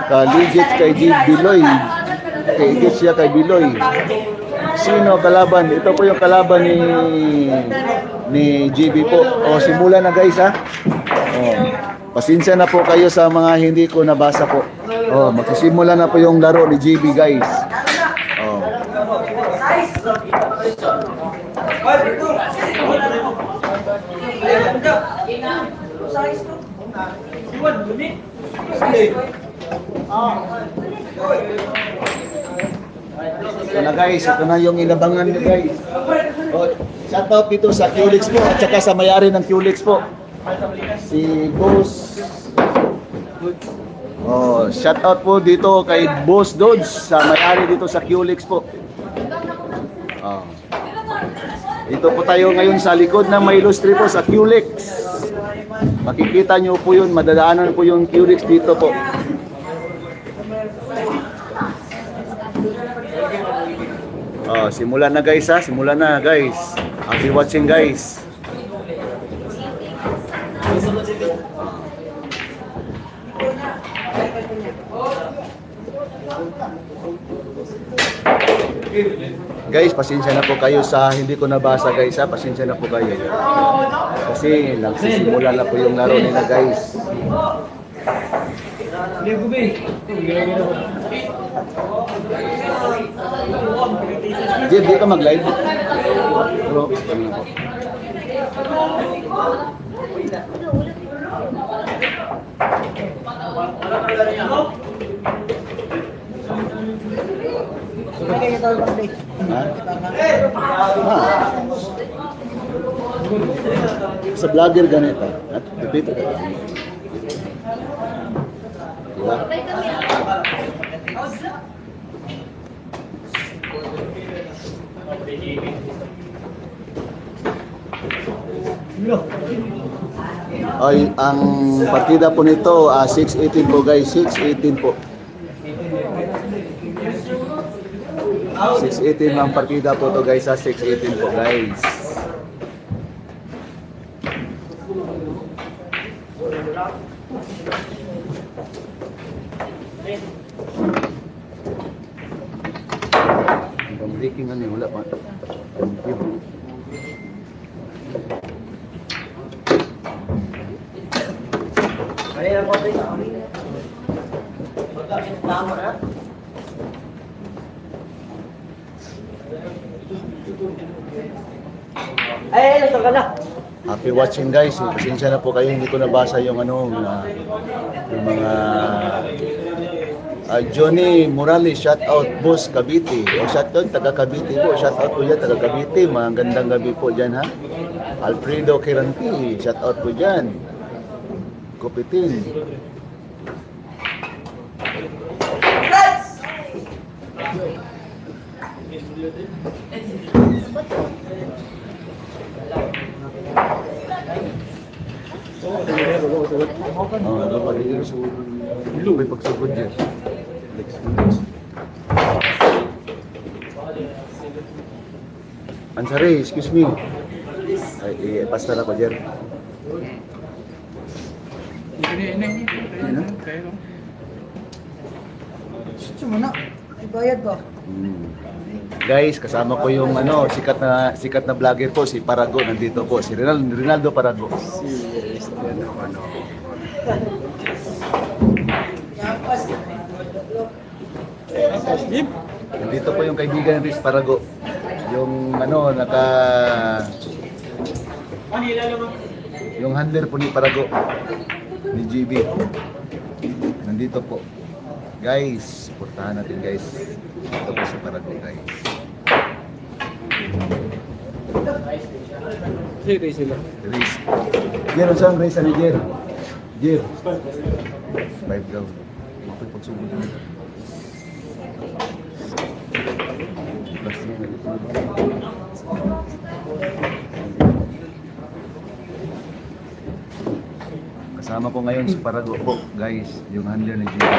Kaligit kay Biloy. Kaligit siya kay Biloy. Sino kalaban? Ito po yung kalaban ni GB po. O, simula na guys ha. O, pasensya na po kayo sa mga hindi ko nabasa po. O, magsisimula na po yung laro ni GB guys. O. Ito na guys, ito na yung inabangan niyo guys. Oh, shout out dito sa QLEX po at saka sa may-ari ng QLEX po. Si Boss. Oh, shout out po dito kay Boss Dodge sa may-ari dito sa QLEX po. Oh. Dito po tayo ngayon sa likod ng Milo Street po sa QLEX. Makikita nyo po yun, madadaanan po yung QLEX dito po. Oh, simulan na guys ha, simulan na guys. Happy watching guys. Guys, pasensya na po kayo sa hindi ko nabasa guys ha, pasensya na po kayo. Kasi nagsisimula na po yung laro nila guys. Jeff, di ka mag-live? Bro, sa vlogger ganito at pipito ka diba? Ay, ang partida po nito 6-18 po guys, 6-18 po. 6-18 ang partida po to guys, 6-18 po guys. Ang breaking ano wala pa. Ay, nasa ka na. Happy watching guys. Pasensya na po kayo, hindi ko nabasa yung ano yung mga Johnny Morales, shout out Boss Cavite. O shout out taga Cavite po. Shout out po yan taga Cavite. Magandang gabi po diyan ha. Alfredo Kiranti, shout out po diyan. Kupitin. Oh, dapat dito sa ulo may pagsugod diyan. Ansari, excuse me. Ay, pasta na ko diyan. Sumuna, ibayad ba? Guys, kasama ko yung sikat na vlogger po, si Parago nandito po, si Rinaldo Parago. Nandito po yung kaibigan ni Parago. Yung yung handler po ni Parago ni GB. Nandito po. Guys, supportahan natin guys. Ito po si Parago guys. Race sila. Race. Jer, saan race ni Jer? Jer. 5 daw. Bakit pagsugod mo? Kasama ko ngayon si Parago po, guys, yung handler ni Jer.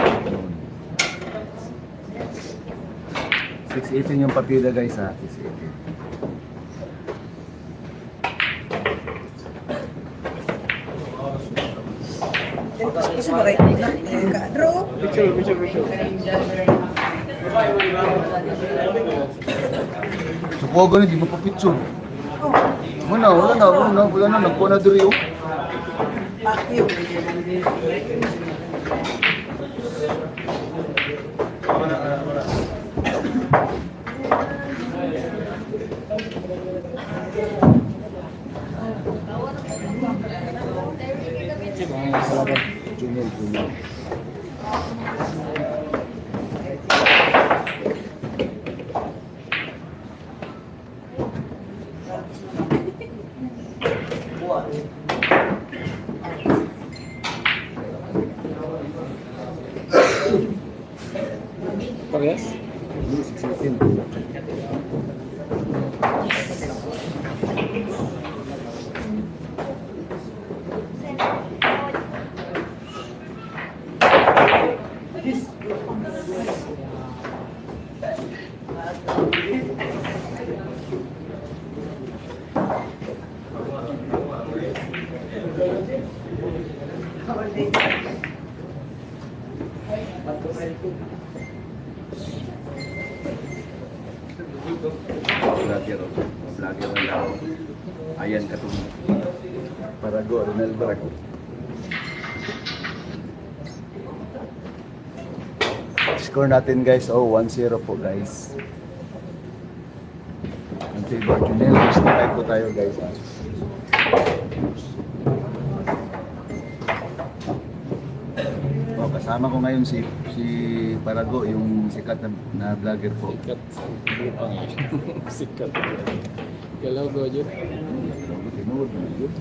6-18 yung partida guys ha, 6-18. Kasi ba right na? Draw. So, kuha ganun, di mapapitso. Oh, Wala na, nagkuha na diri, oh. vacuum. Junior. Parehas? Ini 16. Vlogger ang lao. Ayan katong Parago, Ronald Parago. Score natin guys, 1-0 po guys. Ang favor Junel, gusto tayo po tayo guys. Kasama ko ngayon si Parago, yung sikat na vlogger po. Sikat. Sikat. Galaw ko aja. Tinuod na yun.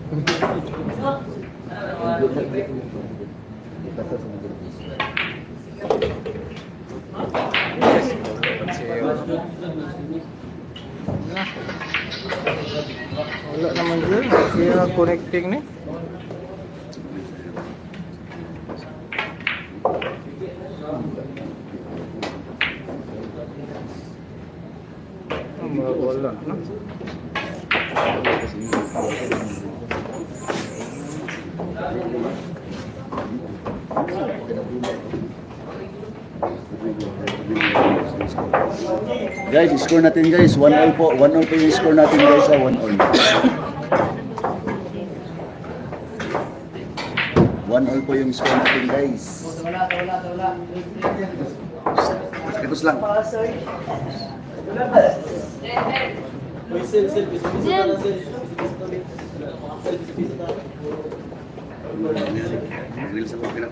Wala naman dyan. Siya connecting ni. Wala na. Guys, score natin guys. 1-0 po. 1-0 po yung score natin guys. 1-0. 1-0 po yung score natin guys. Sakitos lang. Reels ako kira.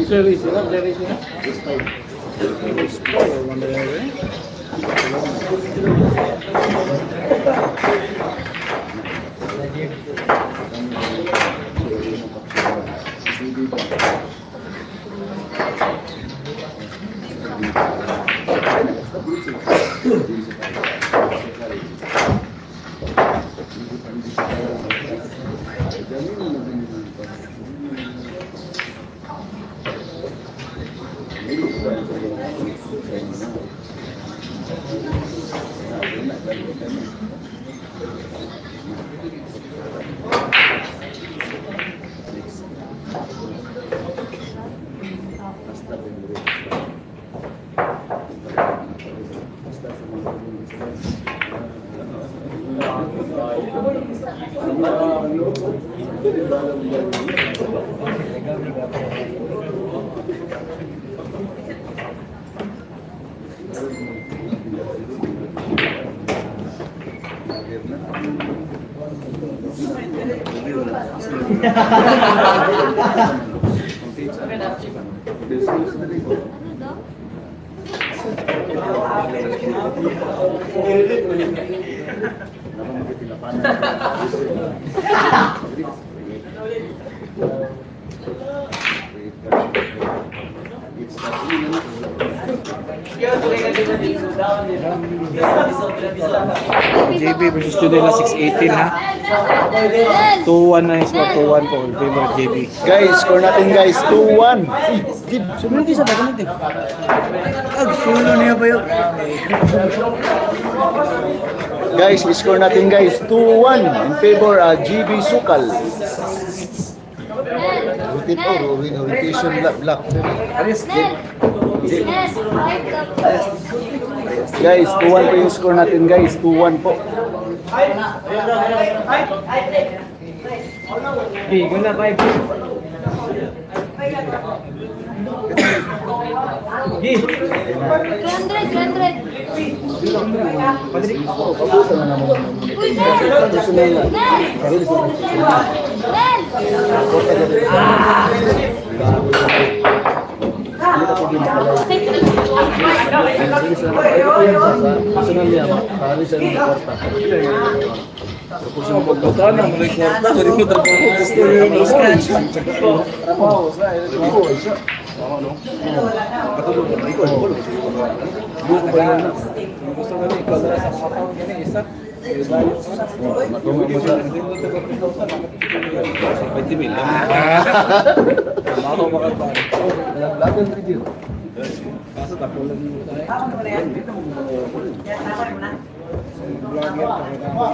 Dari sini. JB versus Judela 618 ha. 2-1 na yung score. 2-1 po. In favor of JB. Guys, score natin guys, 2-1. Sumunod din sa baganit eh. Sulo niya ba yun? Guys, score natin guys, 2-1 in favor GB Sukal. Rotation block. Guys, 2-1 po yung score natin guys, 2-1 po. Guna 5. Gi. 200. Uy,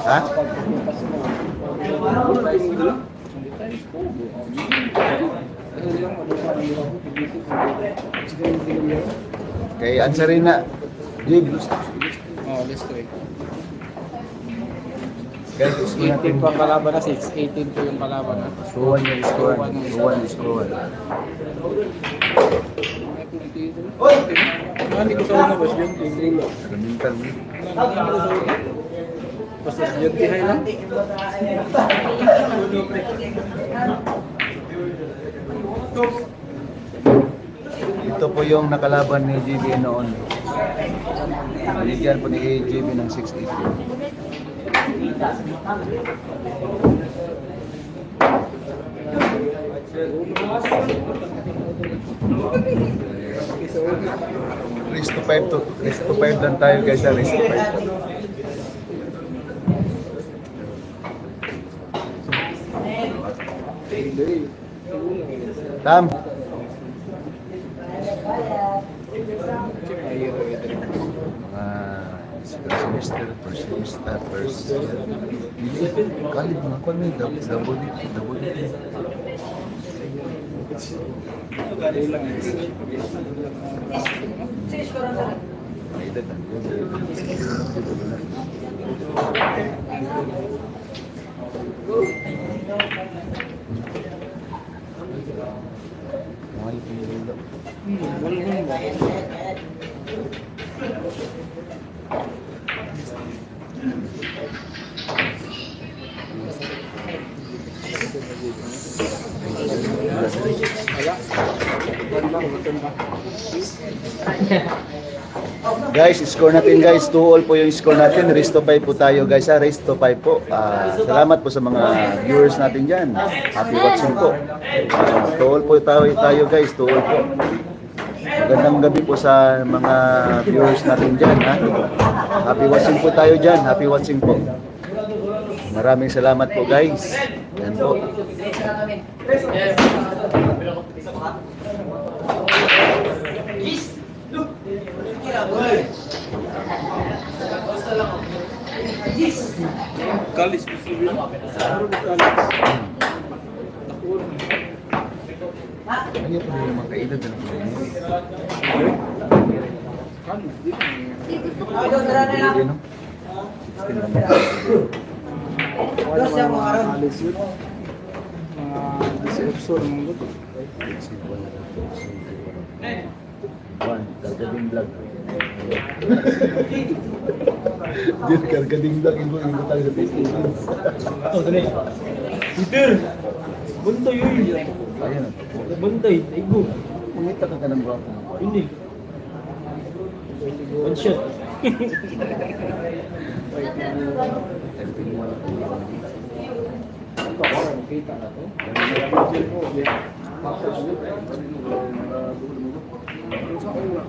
Ha? Kay answerin na. Jib. Oh, let's try. Guys, score 18 natin. po ang kalaban na 6. 18 po yung kalaban na. 2-1 yung score. 2-1 yung score. Hindi ko sa una, boss. Yung tingin. Nagamitan mo. Basta yung tihay lang. Ito po yung nakalaban ni JB noon. Binigyan po ni JB ng 6-8. Race to 5 to. Race to 5 lang tayo guys. Race to 5. Tam. Semester, first semester, first. Kali mga kwan may double dito. May edad ang mahal po yung rilo. Guys, score natin guys, 2-2 po yung score natin. Race to 5 po tayo guys, race to 5 po. Salamat po sa mga viewers natin dyan. Happy watching po. 2-2 po tayo guys, 2-2 po. Magandang gabi po sa mga viewers natin dyan. Ha? Happy watching po tayo dyan, happy watching po. Maraming salamat po guys. Yan po. Kalis po siya. Ano po yung mga kaedad na po? Kalis din. Dos yung mga ron. Kalis yun. Mga disruption ng gusto. Kargading vlog. Diyan, kargading vlog. Ibo tayo sa Facebook. Oh, dali. Peter! Buntay yun. Ayan. Buntay. Igo. Umita ka ng bro. Hindi. One shot.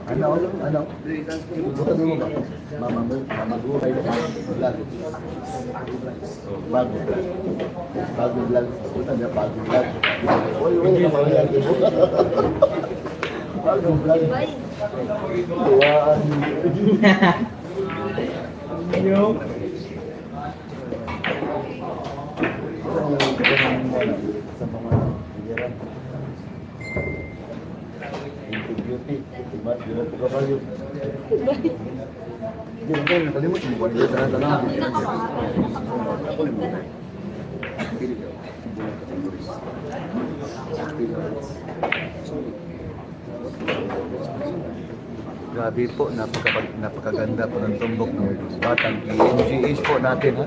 Ano? Bukan mo ba? Mamagulay ka. Vlog. Bago vlog. Bago vlog. Bukan niya bago vlog. Uy, vlog. Bago vlog. Tuwaan. Sa mga higiran. Beauty, tibat, yun po kayo. Yun, nakalimutan mo. Yun, tanang. Grabe po, napakaganda po ng tumbok ng batang MGH po natin, ha?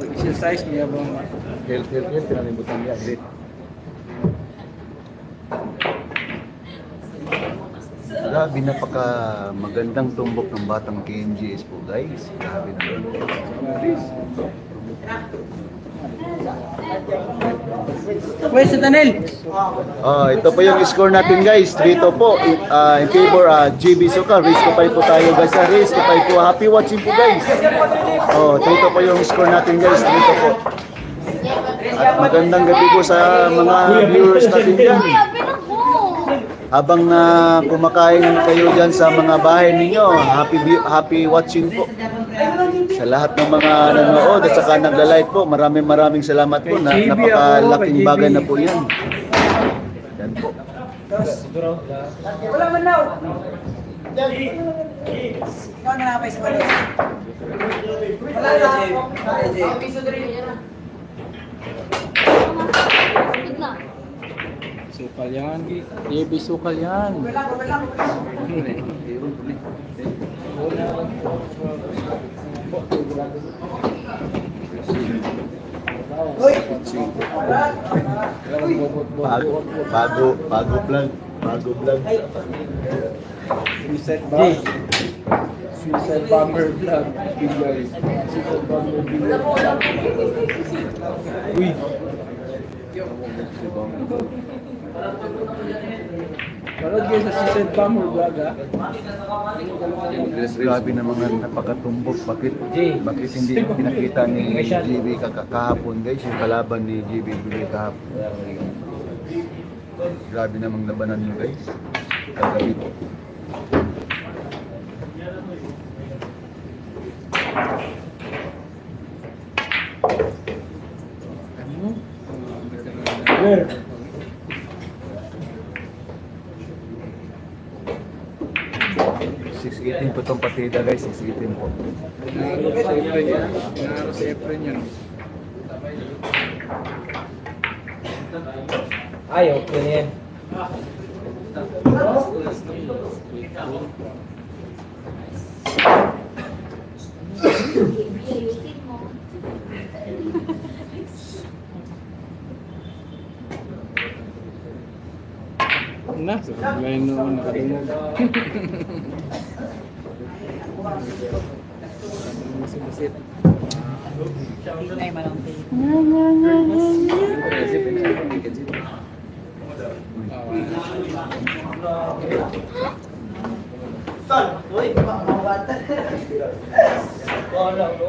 Exercise niya bang Health, pinalimutan niya. Great. Grabe, napaka magandang tumbok ng batang KMGS po, guys. Grabe naman. Where's Daniel? Ito po yung score natin, guys. 3-2 po. In favor, GB Suka. Race ko pa po tayo, guys. Race ko pa po. Happy watching po, guys. 3-2 po yung score natin, guys. 3-2 po. At magandang gabi po sa mga viewers natin dyan. Habang kumakain kayo dyan sa mga bahay ninyo, happy watching po. Sa lahat ng mga nanonood at saka nagla-like po, maraming salamat po. Napakalaking bagay na po yan. Yan po. Wala man daw. Ikaw na napay sa balik. Wala na. Piso din. Sukal yan. Baby sukal yan. Wala. Uy. Bago vlog. Suicide bomber. Suicide bomber vlog. Suicide bomber vlog. Uy. Parang guys, sa suicide bomber vlog ha. Grabe na mga napakatumbok. Bakit hindi pinakita ni GB kahapon, guys, yung kalaban ni GB kahapon. Grabe namang labanan nyo, guys. Kagabi po. Where? $6.18 po itong partida, guys. $6.18 po. Nanaro si Efren yan. Ay, okay na yan. Na, sa paglayin noon nakadungog. Busit-busit. Tingnan man ang tingin. Son, uy, makakawatan. Wala ko.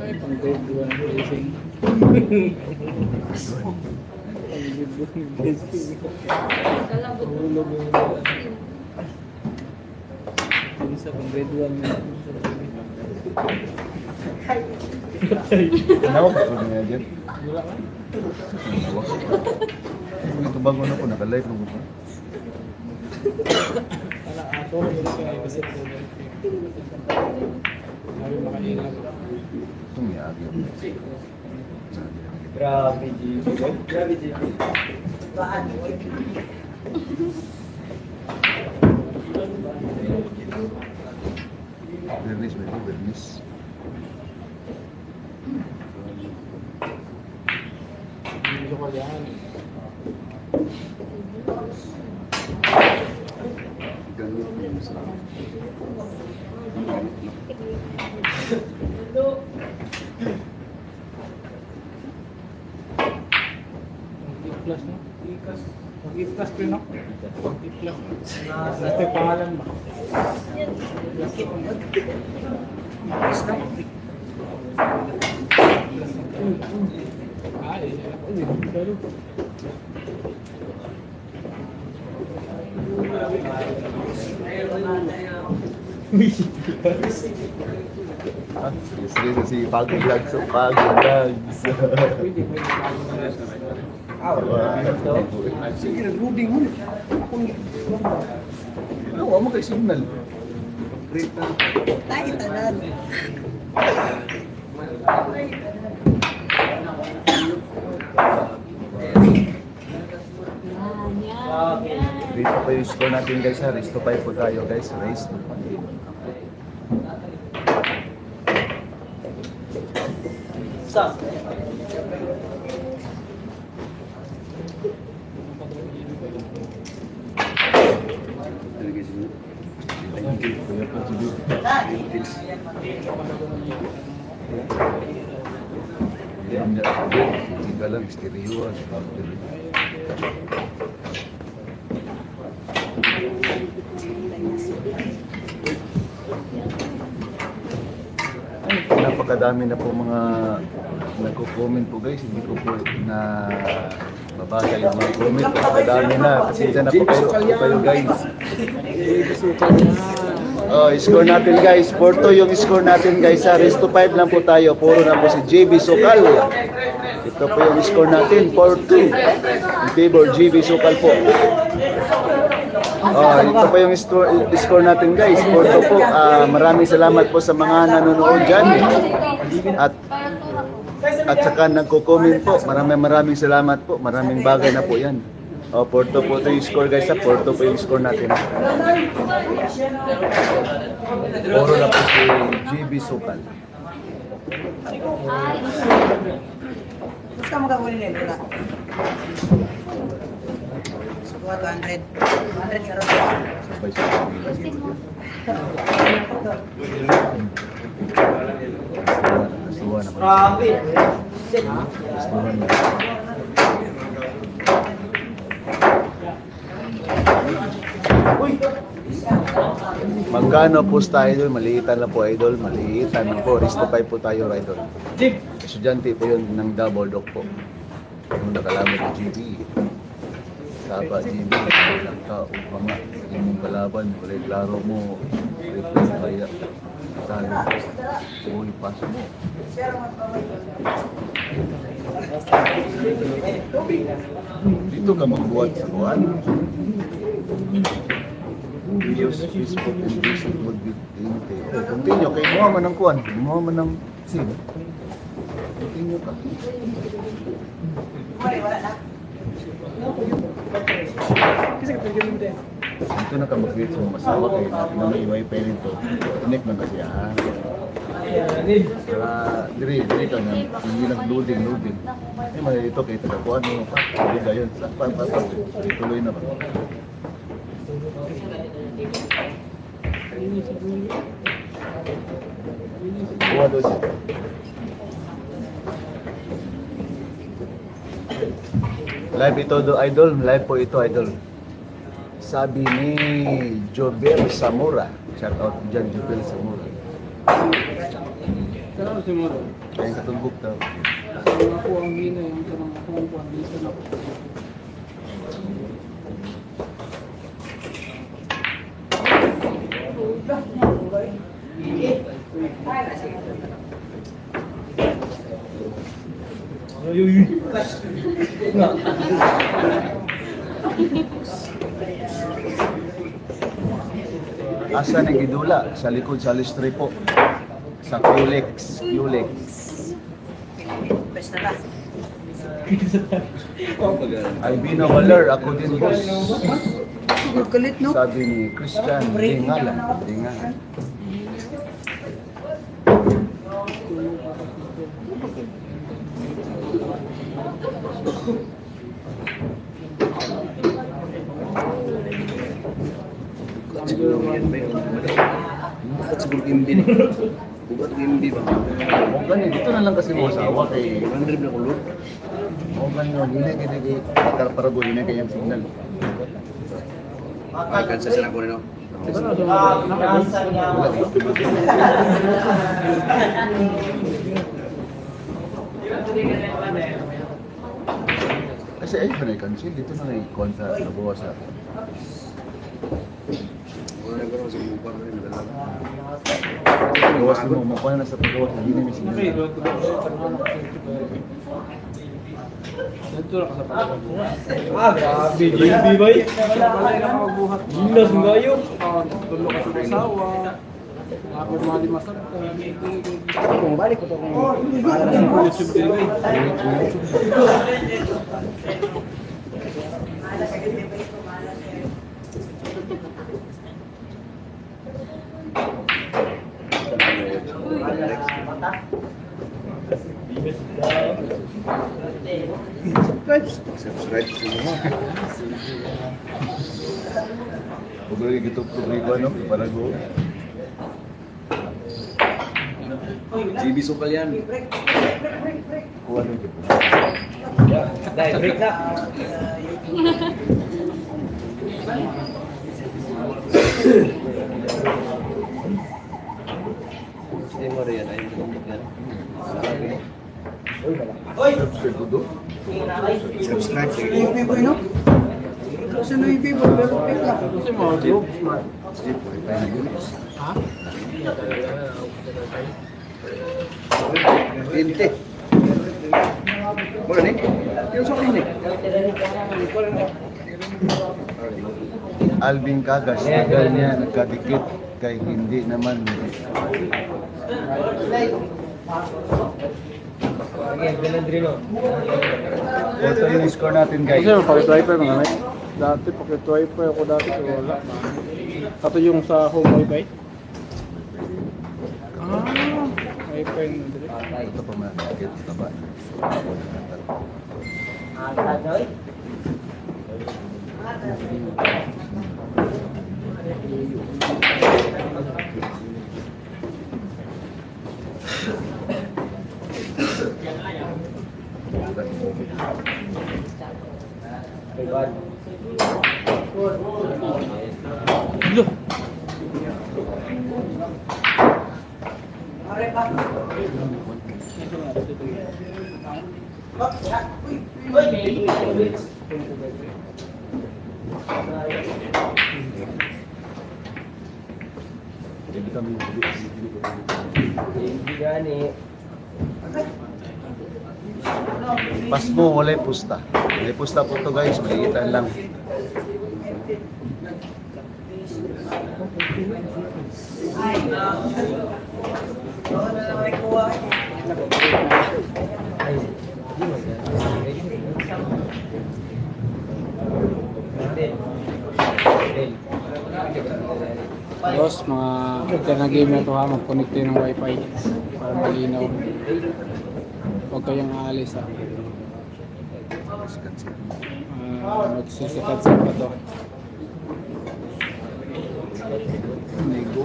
Ay, pang grade 1 racing. Hulog yung isa pang grade 1 na. Nawag ko niya dyan. Wala ka? Ito bago na po, naka-live mo po. Anak Itong yagi. Grabe, GB. Grabe, GB. Bernis, bernis. Hindi ko yan. Ganun yung sa Plus no? Plus ko no? Plus. Nasa pangalan ba? Ay, pero Seryoso si Pagi Vlogs. So, Pagi Vlogs. sige, nag-loading mo. Ano, wala mo kay signal. Tayo tanan. Dito pa yung score natin guys ha. Race to 5 po tayo guys. Race to 5. Stop. Thank you for your contribution. Hindi ka lang, stereo. Napakadami na po mga nagko-comment po guys. Hindi ko po na babasa yung mga comment. Napakadami na. Pasensya na po kayo guys. Oh, score natin guys. 4-2 yung score natin guys. Sa race to 5 lang po tayo. Puro na po si JB Sokal. Ito po yung score natin. 4-2. In favor JB Sokal po. Oh, ito po yung score natin guys. 4-2 po. Maraming salamat po sa mga nanonood dyan. At saka nagko-comment po. Maraming salamat po. Maraming bagay na po yan. Oh, 4-2 po ito yung score guys. 4-2 po yung score natin. Puro na po si JB Sokal. Gusto mo gawin nila wala. Sukuha 200. 200 karon. Sabay sa Nasuwa na po. Grabe. Nasuwa na. Magkano po tayo idol? Maliitan na po idol. Maliitan na po. Risto 5 po tayo idol. Estudyante po yun ng double dock po. Yung nakalaman ng GB. Saba GB. Nagka upama. Yung kalaban. Wala klaro mo. Replay kaya. Talo. Uy, paso mo. Dito ka magbuhat sa kuhan. Videos, Facebook, and YouTube would be continue. Kay mo man ng kuhan. Mo man ng sim. Continue ka. Wala na. Dito na ka mag-create sa masawa kayo na may wifi nito. Connect na kasi ha. Diri ka na. Hindi nag-loading. Eh, malito kayo tagapuan mo. Hindi ka yun. Tuloy na ba? Kuha doon siya. Live ito do idol, live po ito idol. Sabi ni Jobel Samura. Shout out dyan Jobel Samura. Salamat si Moro. Kaya katulbog daw. Ako ang hina yung tanong ako ang pangisan ako. Asa na gidula? Sa likod sa listri po. Sa Culex. Best na lang. Albino Valer, ako din boss. Siguro galit, no? Sabi ni Christian, Dingalan. Siguro gimbi ni. Bukat gimbi ba? O ganyan, dito na lang kasi mo asawa kay... Mandrib na kulot. O ganyan, hindi kay Karparago, hindi kayang signal. Ay, kansa sila ko rin, no? Kasi ay, pa na-cancel. Dito na na-icon sa nabuha sa... Wala na ko sa mukha rin, madala. Pagawas mo, makuha na sa pagawas. Hindi na may signal. Ah, grabe. JB ba yun? Wala na makabuhat. Gilas nga yun. Tulo ka sa asawa. Ako mali masarap. Kung balik ko to kung para sa YouTube din eh. Subscribe sa mga. Huwag lagi ito publiko, ano? Parago. GB Sokal yan. Kuha na ito. Dahil break na. Hindi mo rin yan, ayun tumbok yan. Subscribe ko doon. Subscribe sa Yung people, no? Kasi na yung people, pero fake lang. Kasi mga joke, smart. Sige, pwede na yun. Ha? Inte. Mula ni? Yung sa klinik. Alvin Cagas, tagal niya, nagkadikit. Kay hindi naman. Ito yung score natin, guys. Kasi pakit-wifi mga may. Dati pakit-wifi ako dati so wala. Ito yung sa home wifi. Ah, wifi na dito. Ito pa man, nakikita sa taba. Look. Jadi kami pas mo, walay pusta. Walay pusta po to guys, maliitan lang. Tapos mga nag-game na ito ha, mag-connect ng wifi para malinaw. Huwag kayong aalis ha. Magsisikat sa pa to. Nego.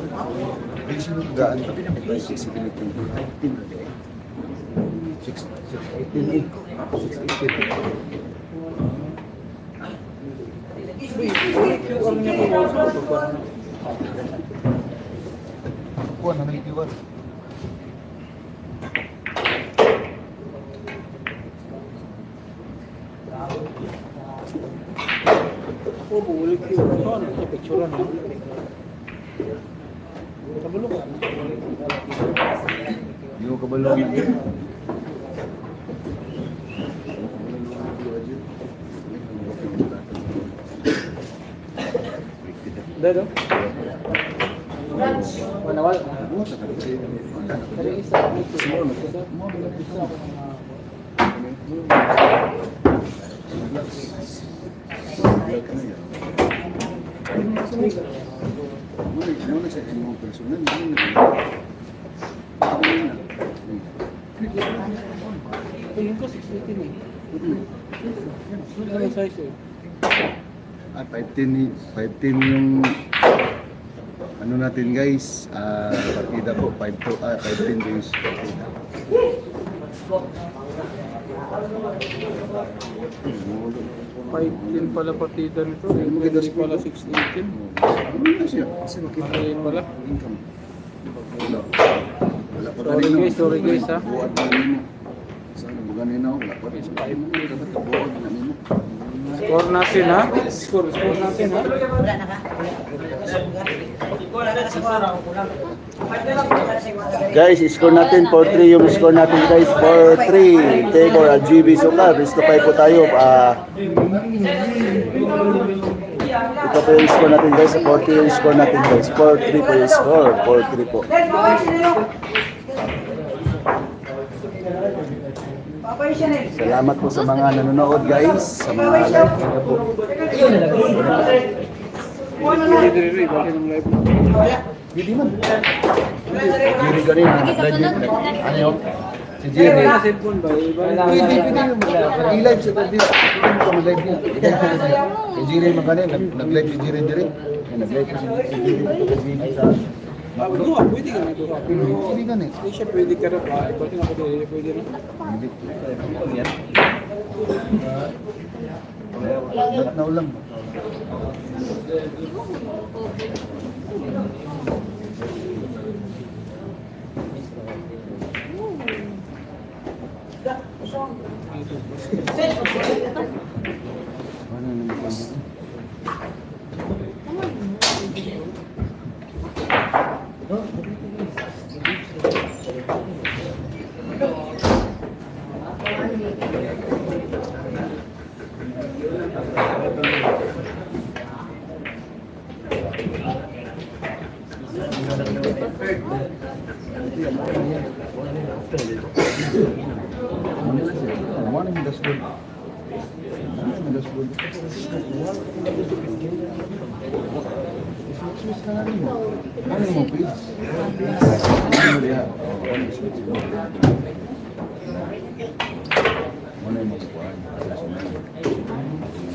Ay, sinugaan pa. 618. Kuha na may iwan. Ako, buulit yun. Ano? Sa picture na. Kabalo ka. Hindi mo kabalongan yun. Dado? Wala, wala. Buhat na talaga. Pero isa, isa. Muna sa inyong personal. Tingin ko 618 eh. Ano size eh? 510 yung ano natin guys, partida po 510 guys partida. 510 pala partida nito. Hindi pala 618. Ano na siya? Kasi makita Ayun pala. income. Wala pa Sorry guys ha. buhat na nimo. Sana buganin na wala pa. Yes, 5 buhat na nimo. Score natin ha. Score natin ha. Wala na ka? Wala na sa kuha. Guys, score natin 4-3 yung score natin guys. 4-3. Tegor at GB Suka. Risto 5 po tayo. Ito po yung score natin guys. 4-3 yung score natin guys. 4-3 po yung score. 4-3 po. Salamat po sa mga nanonood guys. Sa mga like nyo po. Dili, bakit ang live mo? Hindi man. Jerry ganun. Ano yun? Si Jerry. Wala cellphone ba? Pwede yung mag-live sa tabi. Pwede ko mag-live niya. I-live ko niya. Si Jerry maganin. Nag-live si Jerry direct. Nag-live ko si Jerry sa... Pwede ka na ito. Hindi ganun. Hindi siya pwede ka rin. Bakit ako pwede na? Hindi. Natnaw lang. Ano naman ito? Mana yang dashboard? Mana yang dashboard? Switch na natin mo. Ano mo, please? Ano mo lihat? Mana yang mau kukuhaan?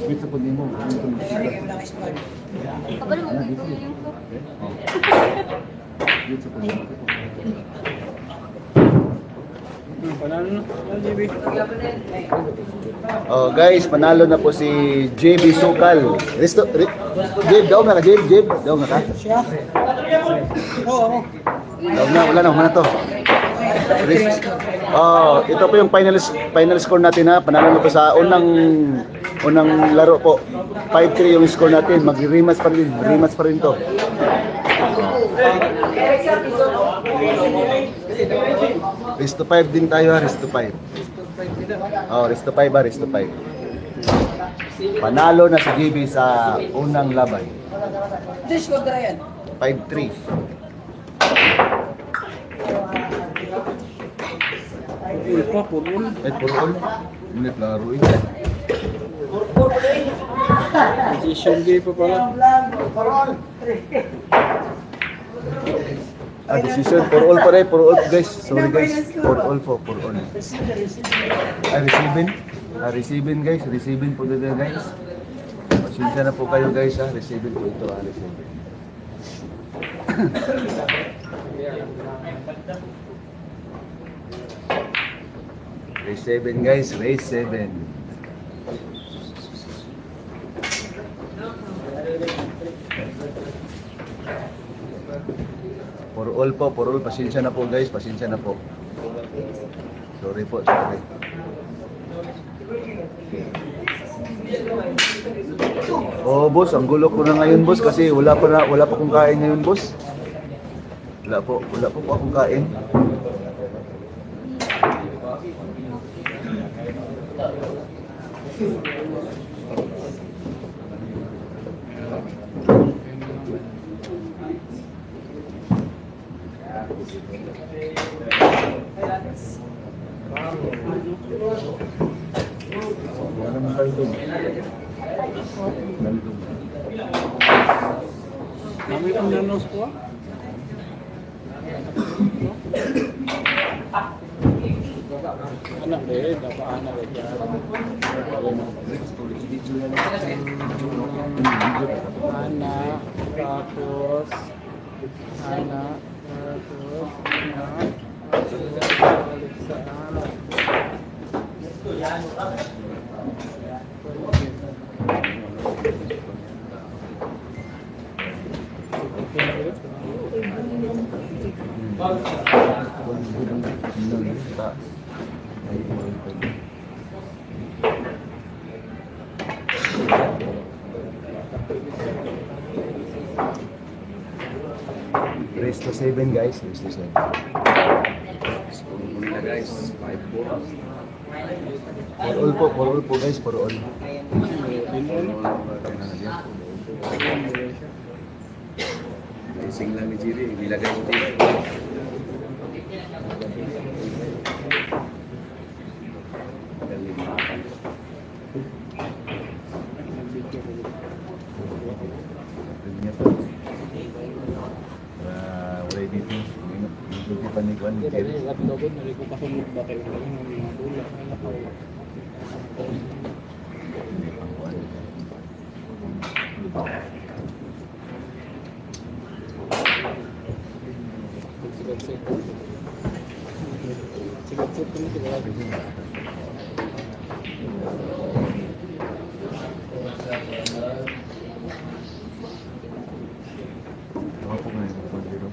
Switch na po din mo. Kabalo mo dito yung Switch na po din mo. Panalo na. JB. Oh guys, panalo na po si JB Sukal. Jeb, daw na ka, Jeb, daw na ka. Siya? Oo. Daw na, wala na, mana to. Oh, ito po yung final score natin ha. Panalo na po sa unang laro po. 5-3 yung score natin. Mag-rematch pa rin to. Rest to 5 din tayo ha, rest to 5. Oh, rest to 5 ha, rest to 5. Panalo na si JB sa unang laban. 5-3. Full pa, full. Eh, puro all. Minit laro eh. Position game pa pala. Decision for all pa rin, for all guys. Sorry guys, for all po, for all. Receiving guys, receiving po dito guys. Pasensya na po kayo guys ha, receiving po ito ha, receiving. Race 7 guys, race 7. For all po, for all. Pasensya na po guys, pasensya na po. Sorry po, sorry. Oh boss, ang gulo ko na ngayon boss kasi wala pa akong kain ngayon boss. Wala po akong kain. Wala naman kayo doon. Nandun. Kami pang nanos po ah. Anak deh, dapat anak aja. Anak, tapos anak, tapos anak, balik sa anak. Race to 7 guys, race to 7. Muna guys, 5-4. For all po guys, for all. Racing lang ni Jiri, nilagay ko dito. Ganyan po. Wala dito. Hindi paniguan ni Jerry. At lobod, nari ko kasunod ba kayo ng mga tulak na nakaw. Hindi pangkuan. Sigat-sit. Sigat-sit ko nito. Ako po ngayon po dito.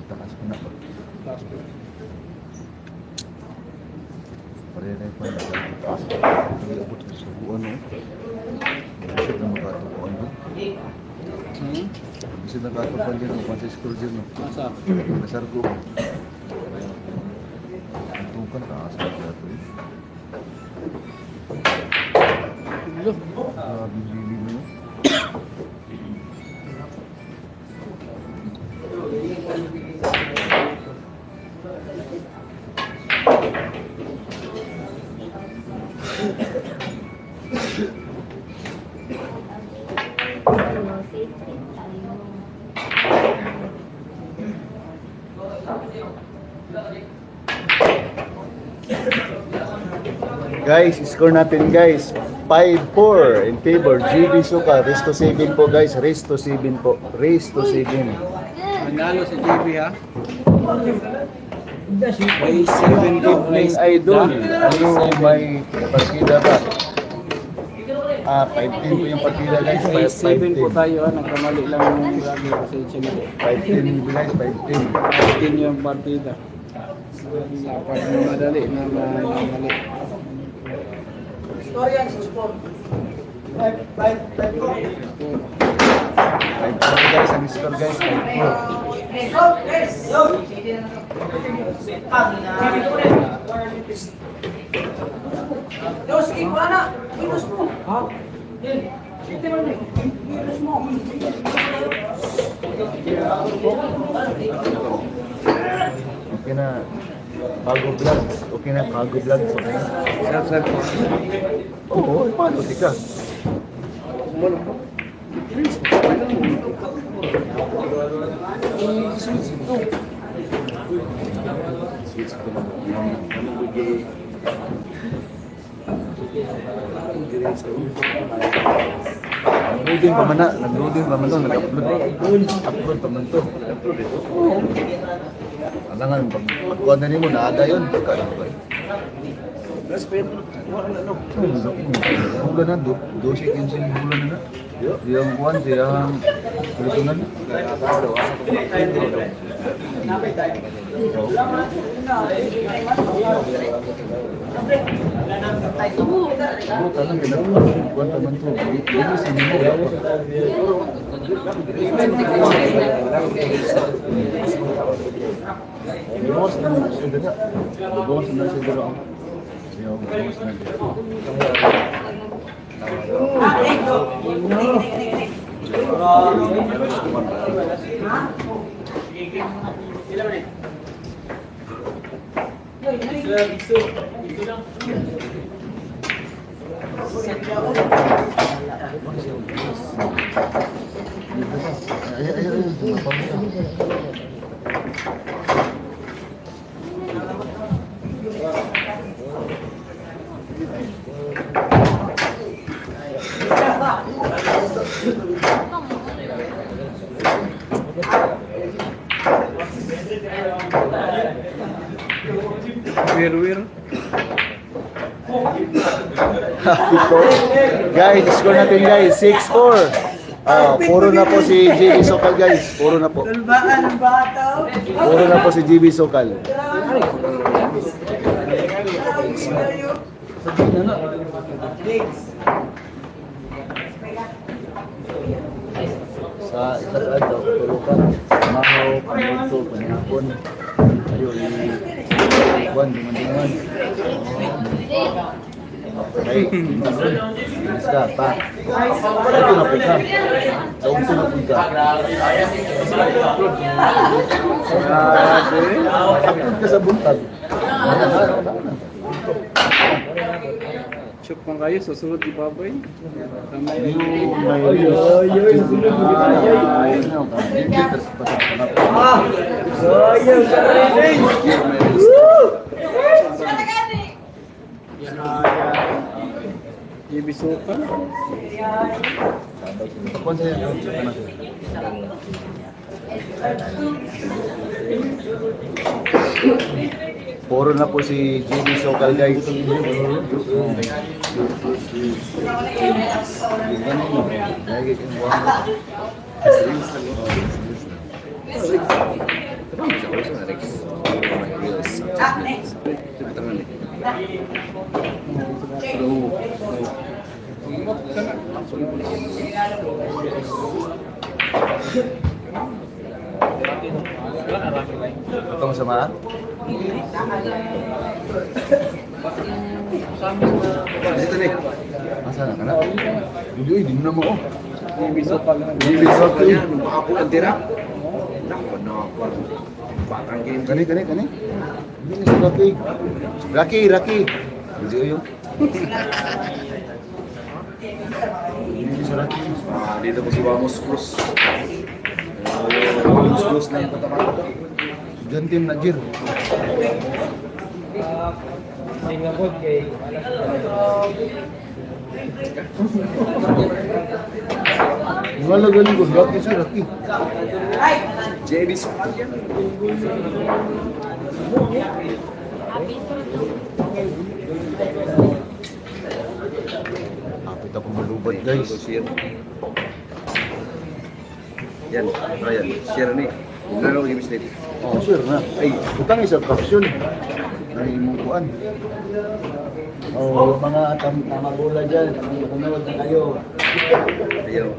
Takas ko na po. Last po. Parehay pa na. Takas ko. Hindi abot sa subuan no. Kasi na makatukuan no. Kasi nakatukuan din no. Pansa school din no. Masa? Nasargo. Tukan taas ko dito eh. Look. Grabe gili no. Guys, score natin guys. 5-4 in favor. GB Suka. Race to 7 po guys. Race to 7 po. Race to 7. Manalo si JB ha. May 7 game place. Idol. Ano may partida ba? 5-10 po yung partida guys. May 7 po 5-10. tayo ha. Nagkamali lang yung grabe kasi siya nito. 5-10 guys. 5-10. 10 yung partida. Dapat mo madali na mali. Storya, support. 5-4 guys. Ang score guys. 5-4. Yo, sige mo na. Minus mo. Ha? Sige mo na. Minus mo. Okay na. Bago vlogs. Okay na. Bago vlogs. Okay na. Sab po. Oo. Paano di ka? Switch ko lang. Ano bigay? Nag-loading pa man na. Nag-loading pa man to. Nag-upload. Upload pa man to. Upload ito. Alangan, pagkuha na niyo mo, naaga yun. Pagkalang ba? Respect. Wala na no. Bulan na, 12-15 bulan na. Yung kuwan, siyang personal. Oo, talang kuwan pa man to. Bilis na mo. Bukas na siya dala. Bukas na siya dala. Yung bukas na siya. Wir. Guys, score natin guys, 6-4. Puro na po si GB Sokal guys. Puro na po. Tulbaan ng bata. Puro na po si GB Sokal. Sa itagaan daw, tulukan. Mahaw, pamulto, panihapon. Ayo, iwan, diman-diman. Okay, bilis ka, pa. Ito na po ka. Sa umso na po ka. Apod ka sa buntag. Chok pang kayo, susunod di babay. Jibi Soka. Puro na po si GB Sokal guys. Itong sama? Dito nih. Masa na? Hindi, hindi mo na mo. Jibi Soka. GB Sokal. Ako ang tira. Naku. Batang game. Kani. Hindi na si Rocky. Hindi yun. Hindi si Rocky. Dito po si Vamos Cruz. Vamos Cruz na yung patamaan. Diyan team Najir. Singapore kay Wala galing ko. Rocky si Rocky. JB Sokal yan. Kapit ako malubad guys. Yan, Brian. Share ni. Lalo yung mistake. Oh, sure na. Ay, utang isa caption. Ay, imukuan. Oh, mga tamagula dyan. Manood na kayo. Ayaw.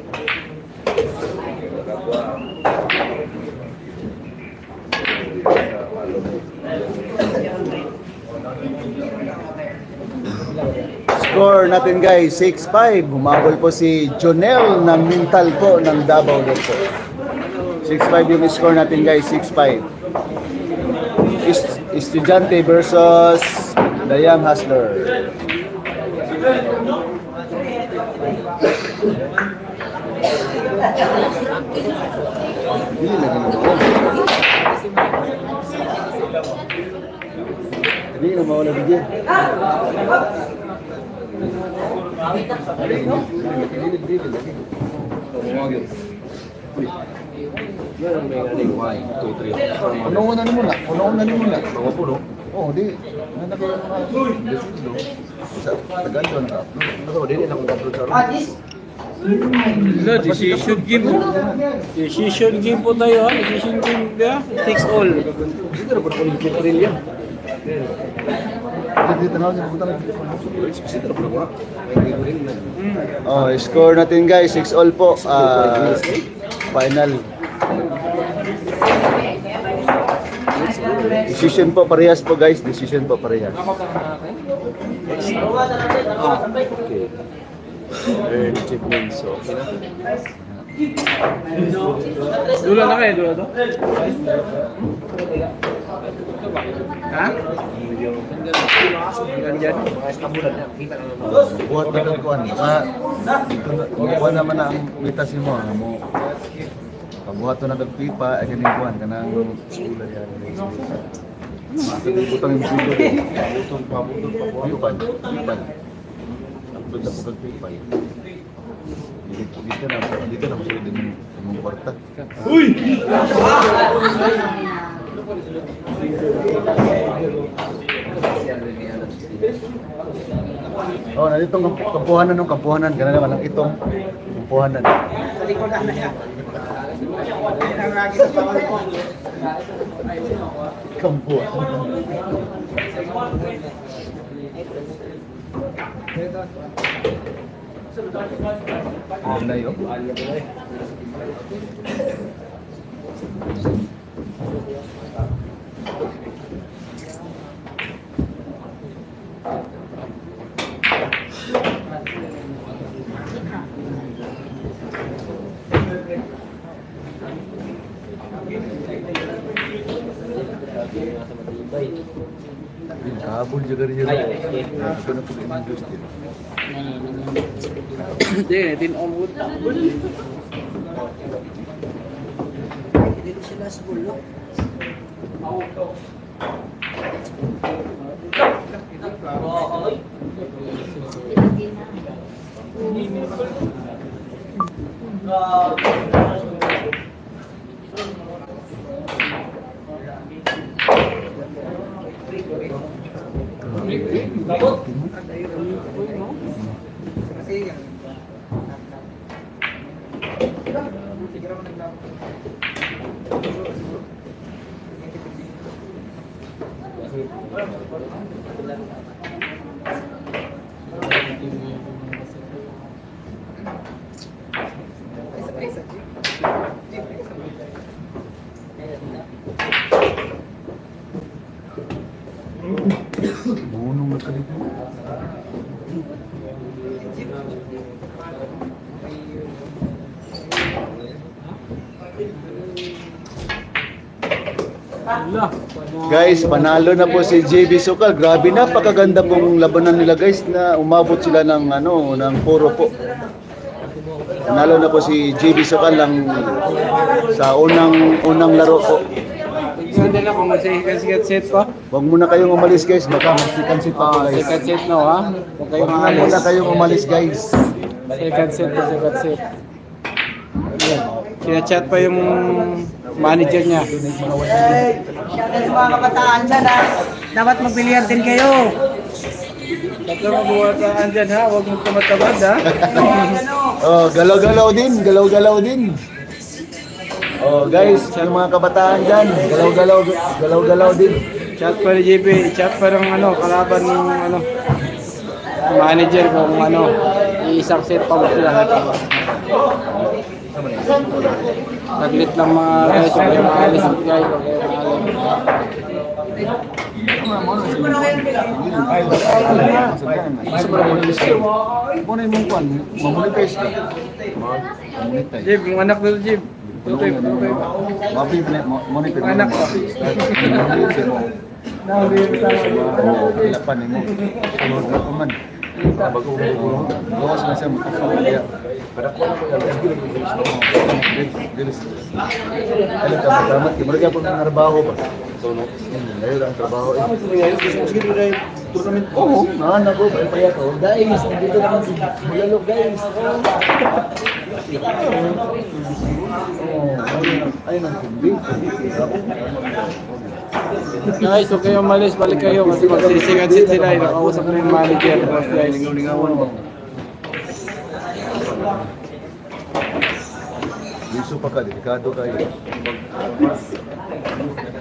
Score natin guys, 6-5. Humabol po si Jonel ng Mental po ng Davao din po. 6-5 yung score natin guys, 6-5. Estudyante versus The Young Hustler. Hindi lagi na ako. Hindi na mawala bigyan. Puno-una ni muna. Bawa puno. Oh, di. Nanda kayo mga decision. Sa tagal ko na-upload. Ano dili na akong upload sa No, decision game. Decision game po tayo ha. Decision game dia. Takes all. Dito na po ulit ko rin yan. Dito na ako sa Oh, score natin guys, 6-all po. Final. Decision po parehas po guys, decision po parehas. Okay. Achievements, so okay na. Dula na kayo, dula to? Ha? Hanggang dyan? Buhat na kagkuhan. Buhat naman na ang mitas mo. Pagbuhat na nagpipa, ay kanikuhan ka ng sula yan. Butang yung sula. Pipan. Upload na po kagpipa. Dito na masyado din yung kwarta. Uy! Oh, nandito ang kampuhanan ng kampuhanan. Ganun naman ang itong kampuhanan. Sa likod na yan. Yan ang lagi sa bawal ko. Kampuhanan. Ano na yun? Kabul juga rin yun. Ito na po yung industry. Hindi, tinamod. Dito sila sa bulok. Kasi yan. Bunong na kalito. Guys, panalo na po si JB Sukal. Grabe, napakaganda pong labanan nila guys na umabot sila ng ng puro po. Panalo na po si JB Sukal lang sa unang laro po. Hindi na kung mag-second set pa. Huwag muna kayong umalis guys, baka mag-second set pa po guys. Second set na ha. Huwag kayong Huwag maalis. muna kayong umalis guys. Second set pa, second set. Sinachat pa yung manager niya. Hey, shoutout sa mga kabataan dyan ha. Dapat magbilihan din kayo. Tatlo mabuhataan dyan ha, huwag mong tumatabad ha. Oh, galaw-galaw din, galaw-galaw din. Oh, guys, yung mga kabataan diyan, galaw-galaw din. Chat pa ni JP, chat pa ng kalaban ng manager kung iisang set pa ba sila. Naglit lang mga guys, huwag kayo maalis guys, huwag kayo Muna yung mungkuan, mamonetize ka. Mamonetize. Jib, yung anak nila Jib. Tutoy, tutoy. Mapi, monetize. Anak ko. Ilapan mo. Sunod na po man. Bago mo. Gawas na siya magkakawalya. Para ko lang alam ka magdamat. Marga po ng trabaho ba? Ngayon ang trabaho eh. Sige rin tournament. Oo, naanak ko. Paya ko. Guys, nandito naman si Bulalok guys. Ayun ang kundi. Guys, huwag kayo umalis, balik kayo kasi magsisigat-sit sila. Nakausap na yung manager. Guys, Lingaw-lingawan mo. Liso pa ka, delikado kayo.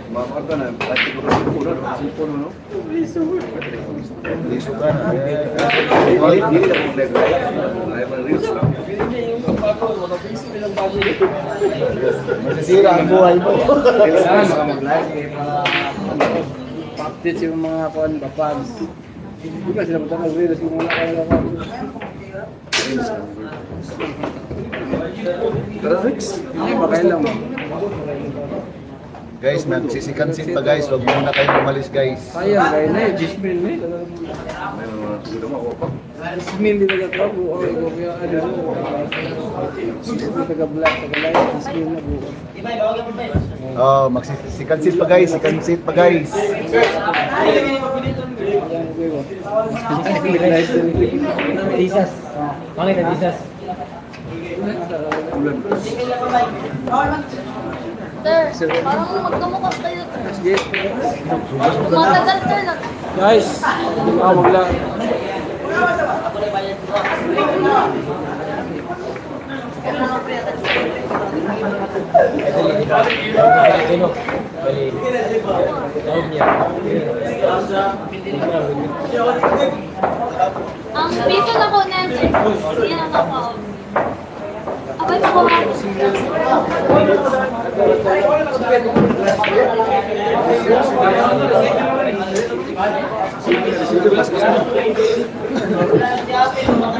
Makarta na, pati ko rin po rin, sipon no? Liso ka na. Hindi na po leg. Ay, reels lang. Masisira ang buhay mo. Kailangan mag-live. Pa-update yung mga fans. Di ba sila punta nag-reels yung mga kaya Tara, Rex. Ay, makailang. Guys, nagsisikansit pa guys. Huwag muna kayong umalis guys. Sayang, kaya na eh. 10 mil na eh. May mga tugudo mo ako pa. 10 mil din nagkakaw. Kaya ano mo. Taga-black, taga-light. 10 mil na buo. Oh, magsisikansit pa guys. Sikansit pa guys. Isas. Pangit ang isas. Sir, parang magkamukha kayo. Sige. Matagal sir na. Guys, wag lang. Ang piso na ko na sir. Yan ako. Abay po.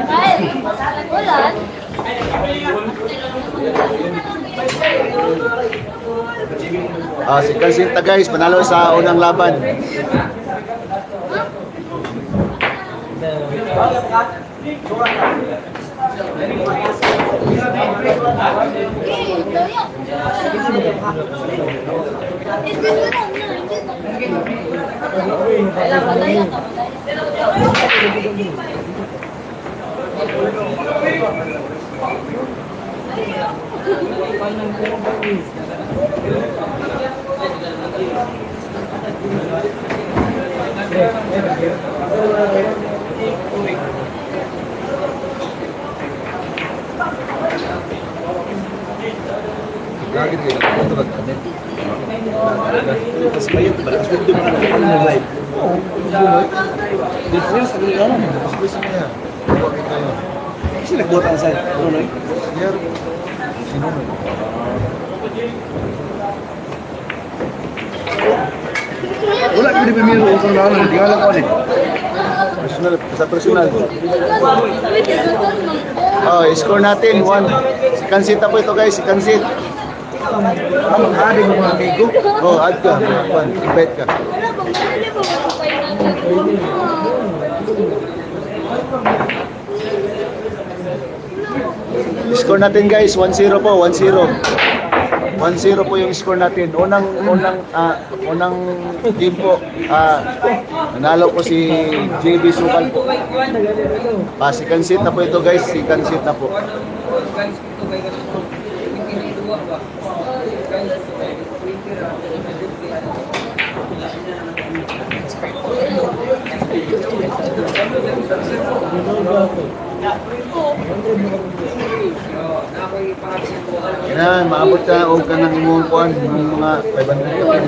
Ay, ulan. Ah, sikansit na guys. Panalo sa unang laban. Lagi kayo nagtutulag kami. Tapos bayot, malakas na doon na live. Difference sa kanya. Gusto niya. Bakit kayo? Kasi nagbuhat ang side. Ano na eh? Sir, sino mo? Wala ko di pamilya ko sa lahat. Hindi nga lang ko eh. Personal, sa personal. Oh, score natin 1. Sikansit na po ito guys, sikansit. Mag-aadi mo mga amigo. Oh, add ka. Invite ka. Wala bang marili po ba kayo natin? Score natin guys, 1-0 po, 1-0. 1-0 po yung score natin. Unang game po, nanalo po si JB Sukal po. Sikansit na po ito guys, sikansit na po. Yan, maabot ka o ka ng imong kuan ng mga 500 ka.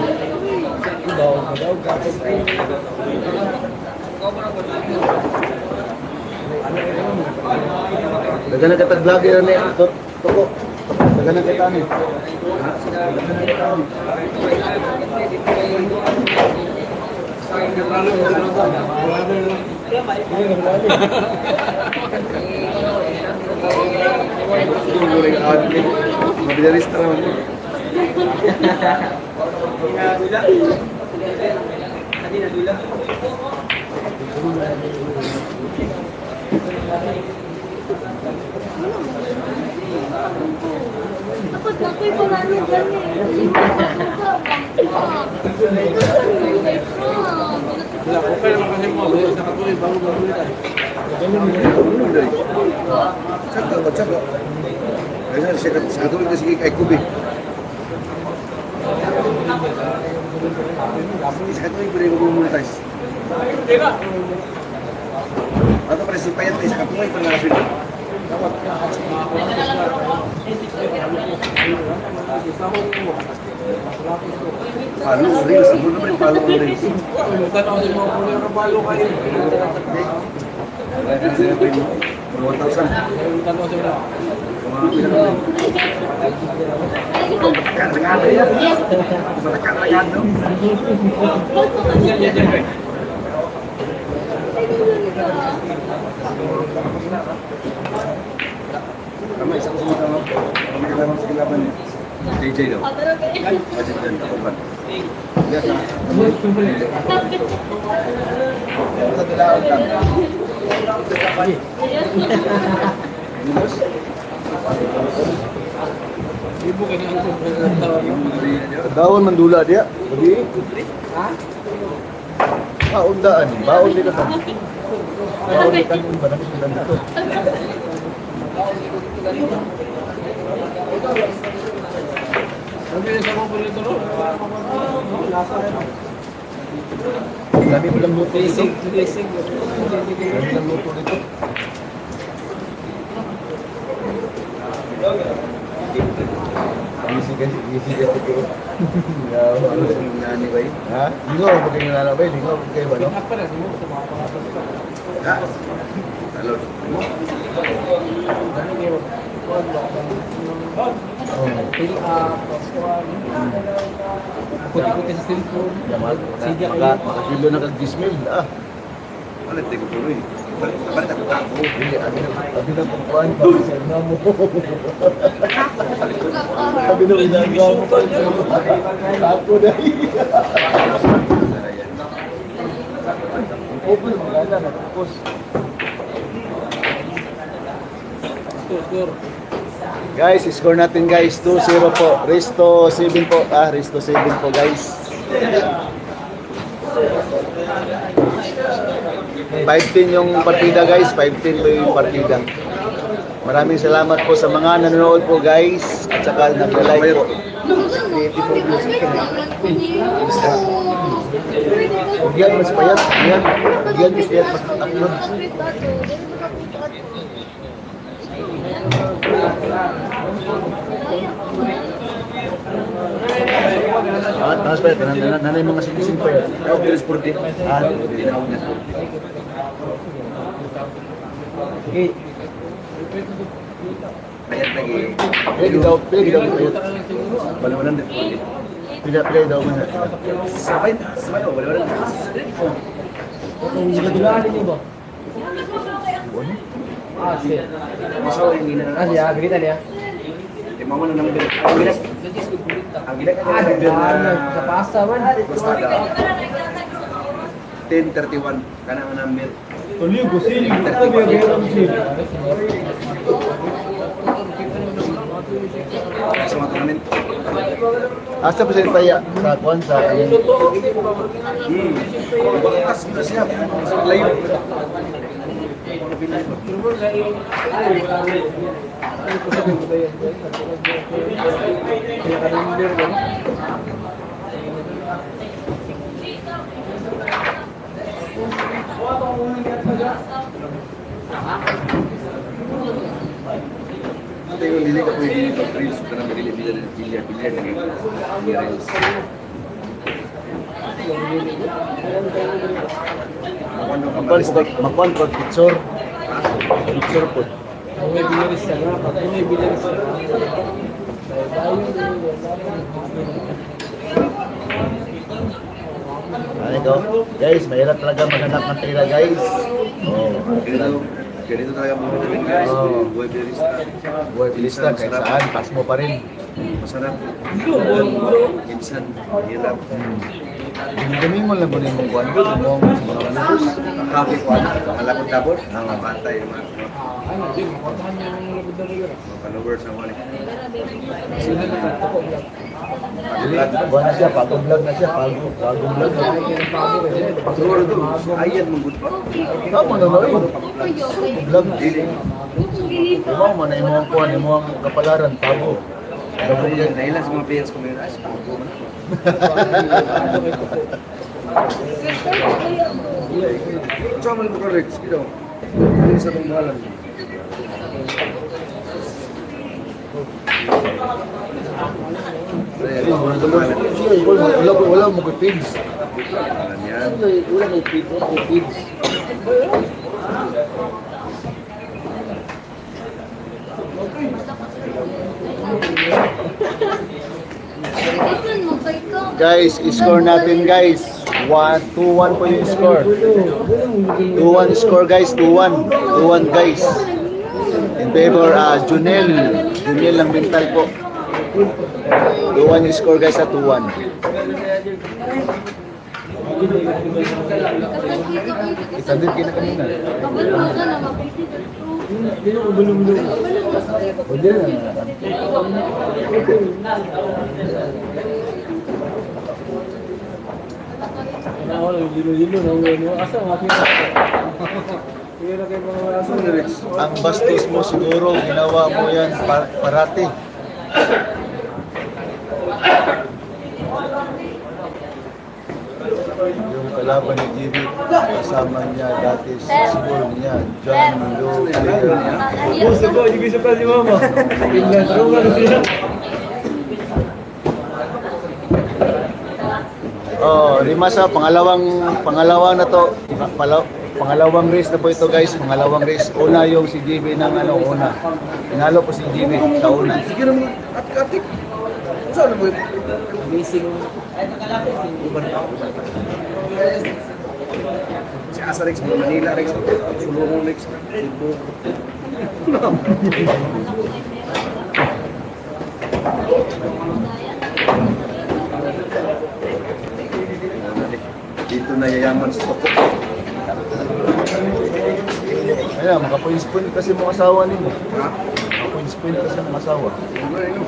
Daga na katag vlogger ni Toko. Daga na kita ni. Mabilis na naman. Dapat na ko'y marami dyan eh. Wala, okay naman kasi mo. Sa katuloy, bago tayo. Tsaka. Kasi sa katulad kasi kay Kubi. Sa katulad ko rin mag-monetize. Ano pa rin si Payat sa katulad ko nakaswin. Palo, reels. Ano naman yung palo, reels? Tanaw sa mga puno ng balo kayo. 1,000. Tanaw sa mga. Kagado yan. Kagado. Tama, isa ko sumatama. Kami kailangan sa kilaban niya. JJ daw. Budget dyan, ako ba? Yes, ha? Sa tilaan ka. Minus? Ibu ka niya ang Dawan mandula dia. Lagi. Ha? Undaan. Baon din ka. Baon din ka ba nang sila dito. Sabi niya sa mga bulito no? Nasa rin. Dami mo lang luto dito. Basic, basic. Dami lang luto dito. Easy guys ito. Ya, Ano sa mga nani ba yun? ha? Lingaw pa kayo nanabay, lingaw pa kayo ba no? Apa na? Mo sa mga kapatid. Ha? Hello? Ano niyo? Fill up, paskuan. Puti-puti sa cellphone. Yaman. Sige, Makakilo na kag dismil. Balik, di ko tuloy. Balik ako ako. Hindi, abi na kukuhan pa sa ina mo. Abi na ginagawa mo pa. Ako na. Open mo na tapos. Score. Guys, score natin guys 2-0 po. Resto 7 po. Resto 7 po guys. 5-10 yung partida guys. 5-10 po yung partida. Maraming salamat po sa mga nanonood po guys. At saka nag-like po. Diyan mas payat. Diyan mas payat mas upload. Tapos pa nanay mga sinising pa yan. Pero sporty. Okay. Bayad lagi. Pwede daw payat. Balawanan din. Pila daw man. Sabay o, balawanan din. Hindi ka dulaan din ba? Sir. Isa o yung ina na. Siya, galitan niya. Mama na naman din. Ang gila. Ang gila ka Sa pasta man. Basta ka. 10:31 kana man number. Tuloy ko sili. Sabi ang gano'n sili. Sa mga tournament. Asa pa siya paya sa kwan sa Bakas na siya. Layo. Ito yung dili ka pwede dito. Reels ka na bilya-bilya na reels. Makuan ko picture. Picture po. May bilis ka na. Pag may bilis ka na. Ano ito? Guys, mahirap talaga maghanap ng pera guys. Ganito talaga mga namin guys. Oo. Buhay bilista. Buhay bilista kahit saan, pas mo pa rin. Masarap. Minsan, hirap. Dumi mo lang mo yung kuwan ko, mo mga lubos. Kape ko, malakot dabot. Ang bantay, mga Ano, din, makotahan niya ng labod na rin. followers ng wali. Sila na nagtoko vlog. Buwan na siya, pagong vlog na siya, pagong vlog. Siguro to, ayan mong good pa. Tama na na yun. Vlog. Dili. Imaw man, imaw ang kuwan, imaw ang kapalaran, pago. Dahilan sa mga players ko ngayon, ay, pago man. Sa mga mga Rex, ito. Ito sa itong mahalan. Wala mo ko pigs. Mahalan yan. Wala mo pigs. Guys, score natin guys. 2-1 po yung score. 2-1 score guys, 2-1. 2-1 guys. In favor, Junel. Junel lang mental po. 2-1 yung score guys sa 2-1. Kita din kina kanina. O din na. Ang bastos mo siguro, ginawa mo yan parati. Yung kalaban ni GB, kasama niya dati sa school niya, John Lou Player. Gusto ko, hindi gusto pa si Mama. Oh, Rimasa, pangalawang na to. Pangalawang race na po ito guys, pangalawang race. Una yung si GB ng una. Pinalo po si GB sa una. Sige naman, atik-atik. Saan mo? Si Asa Rex, Manila Rex, Sulungon Rex. Dito na yayaman sa toko. Ayan, makapoint-point kasi mga asawa ninyo. Ha? Makapoint-point kasi mga asawa. Ano na yun?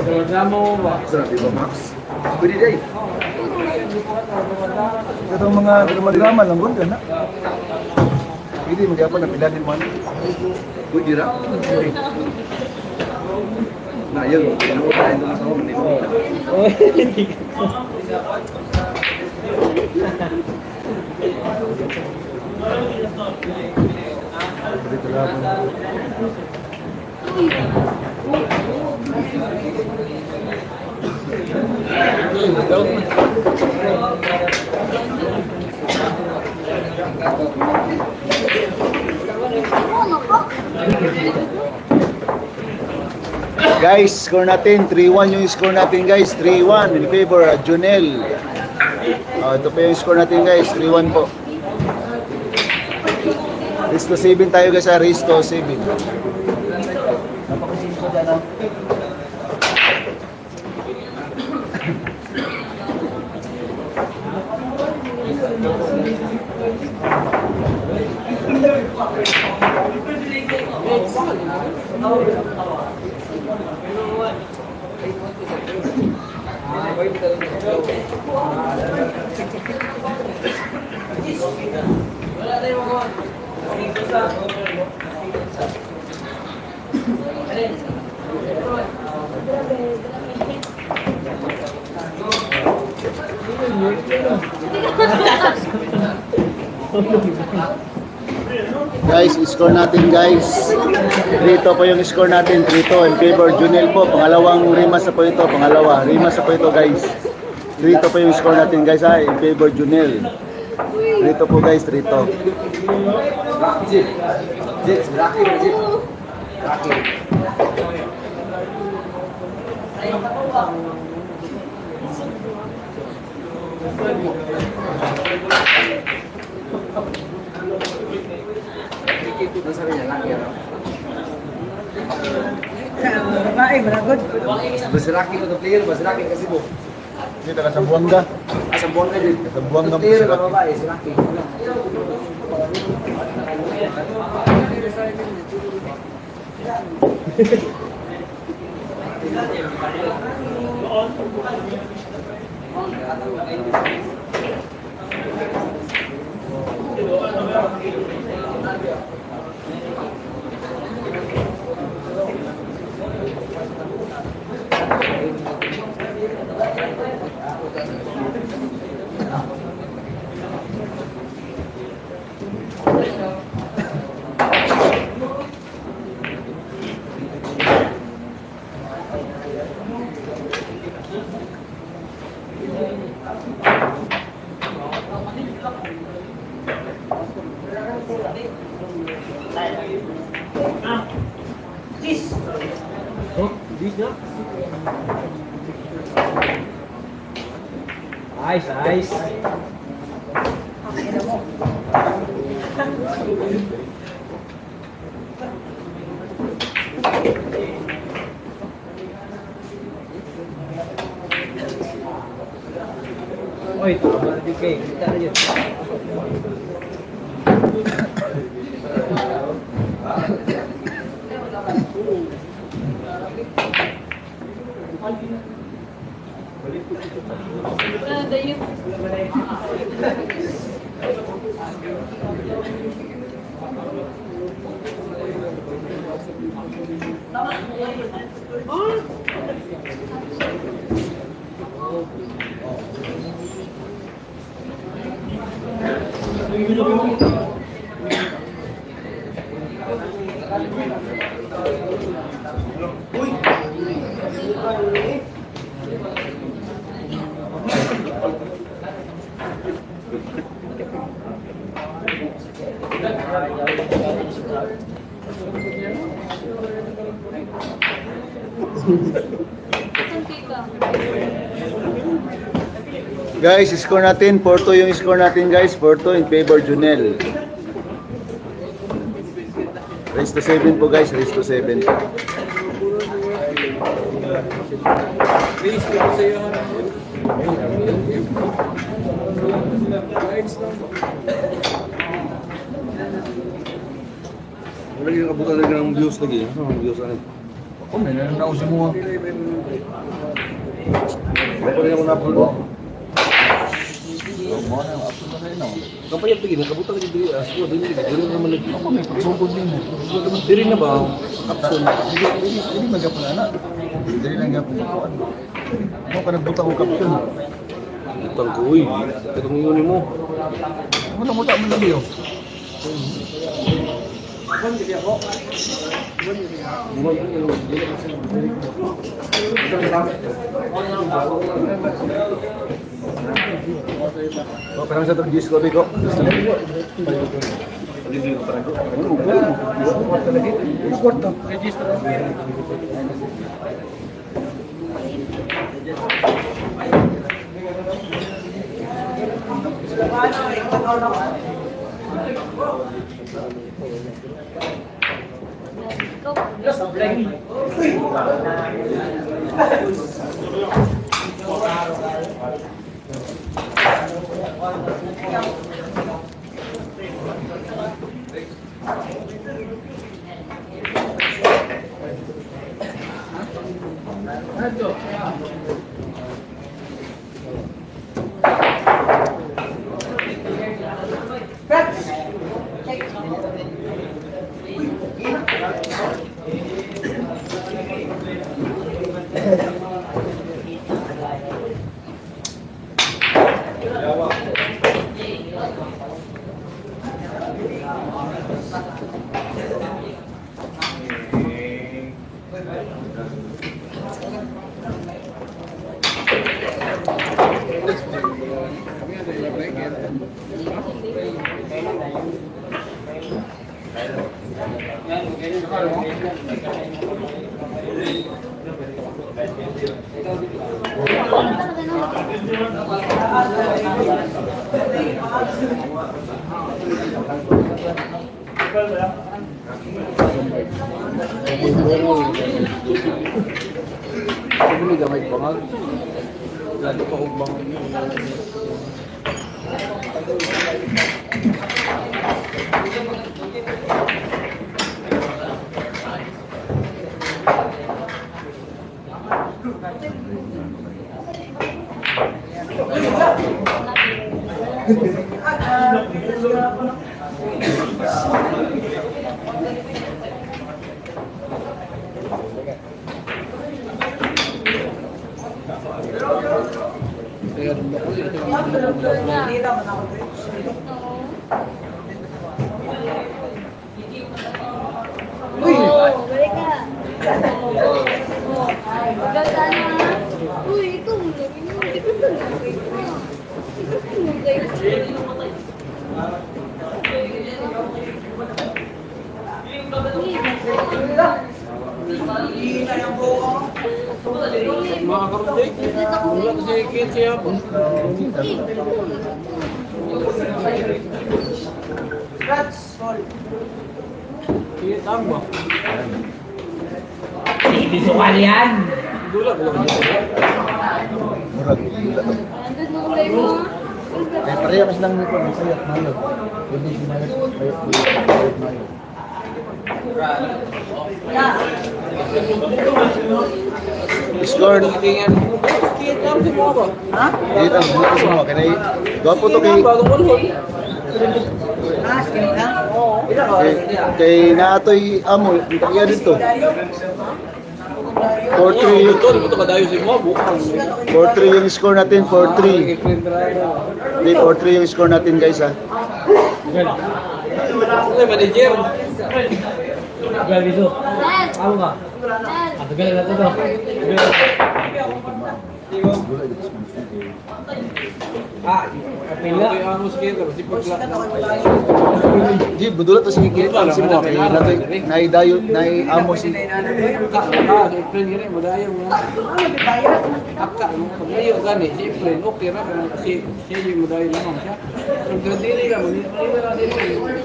Programa mo ba? Sarap, di ba Max? Pwede day. Itong mga drama lang ganda na. Hindi, magyapon na pilanin mo. Pwede ra. Na yun, pinuot tayo ng asawa mo nito. Dito lang. Guys, score natin 3-1 yung score natin guys, 3-1 in favor Junel. Ito pa yung score natin guys, 3-1 po. Race to 7 tayo guys, race to 7. Napakasin ko dyan ah. Guys, score natin guys. 3-2 po yung score natin, 3-2 in favor Junel po. Pangalawang Rimas na po ito, pangalawa. Rimas na po ito guys. 3-2 po yung score natin guys ha, in favor Junel. 3-2 po guys, 3-2. Jets, Rocky, Jets. Rocky. Nasabi niya, Rocky. Babae, malagod. Basta Rocky ko the player, basta Rocky kasi mo. Dito ka sa Buanga. Asang buwan ka din. Sa Buanga po Player, si Rocky. babae, si Rocky. Nice, nice. Oy, tama na din kayo. Kita na yun. Ano yun? Saan tita? Guys, score natin. 4-2 yung score natin guys. 4-2 in favor Junel. Race to 7 po guys. Race to 7. Please, kung sa iyo. Wala yung kabutan talaga ng views lagi. Ang views ano. Ako, may nananaw si mo. Wala rin ako na-upload mo. Kapayat lagi, nakabutan lagi diri. Siguro, dili naman lagi. Ako, may pagsugod din. Diri na ba? Kapsun. Dili magapon na. Dili lang gapon. Ako ka nagbuta ko kapsun. Butang ko, uy. Katong yun mo. Wala mo taman lagi yun. Oh, parang sa itong disco, Biko. Ini gamay pangal. Lagi pa ubang. Oh, balik ka. Ganda na. Uy, ikaw mo lang. Hindi ko sa lagay ko. Hindi ko sa lagay Mga karunday. Wala kasi kids siya po. Scratch. Hold. Sige, tama. Hindi sukal yan. Dula ko lang. Murag, dila to. Andun mo kulay mo. Kaya parehas lang nito, masaya at mayo. Hindi sinayas, masaya at mayo. Score. Tingin. Kita mo si Baba. Ha? Dito ang buto sa mga kanay. Gwapo to kay Bagong ulhod. Ah, skin lang? Oo. kay naatoy amo, iya dito. 4-3 Ito, ito kadayo si Baba. 4-3 yung score natin, 4-3. Hindi, 4-3 yung score natin guys ha. Ay, manager. Nel! Nel! Okay, amos kita. Si Pagla. Di, budula to si Kikitan si mo. Kay natoy, naidayo, naiamo si... Friend gini, madaya mo. Akka, paglayo gani, si friend, okay ra kasi siya yung madaya naman siya. Ang gandiri ka, manila na din.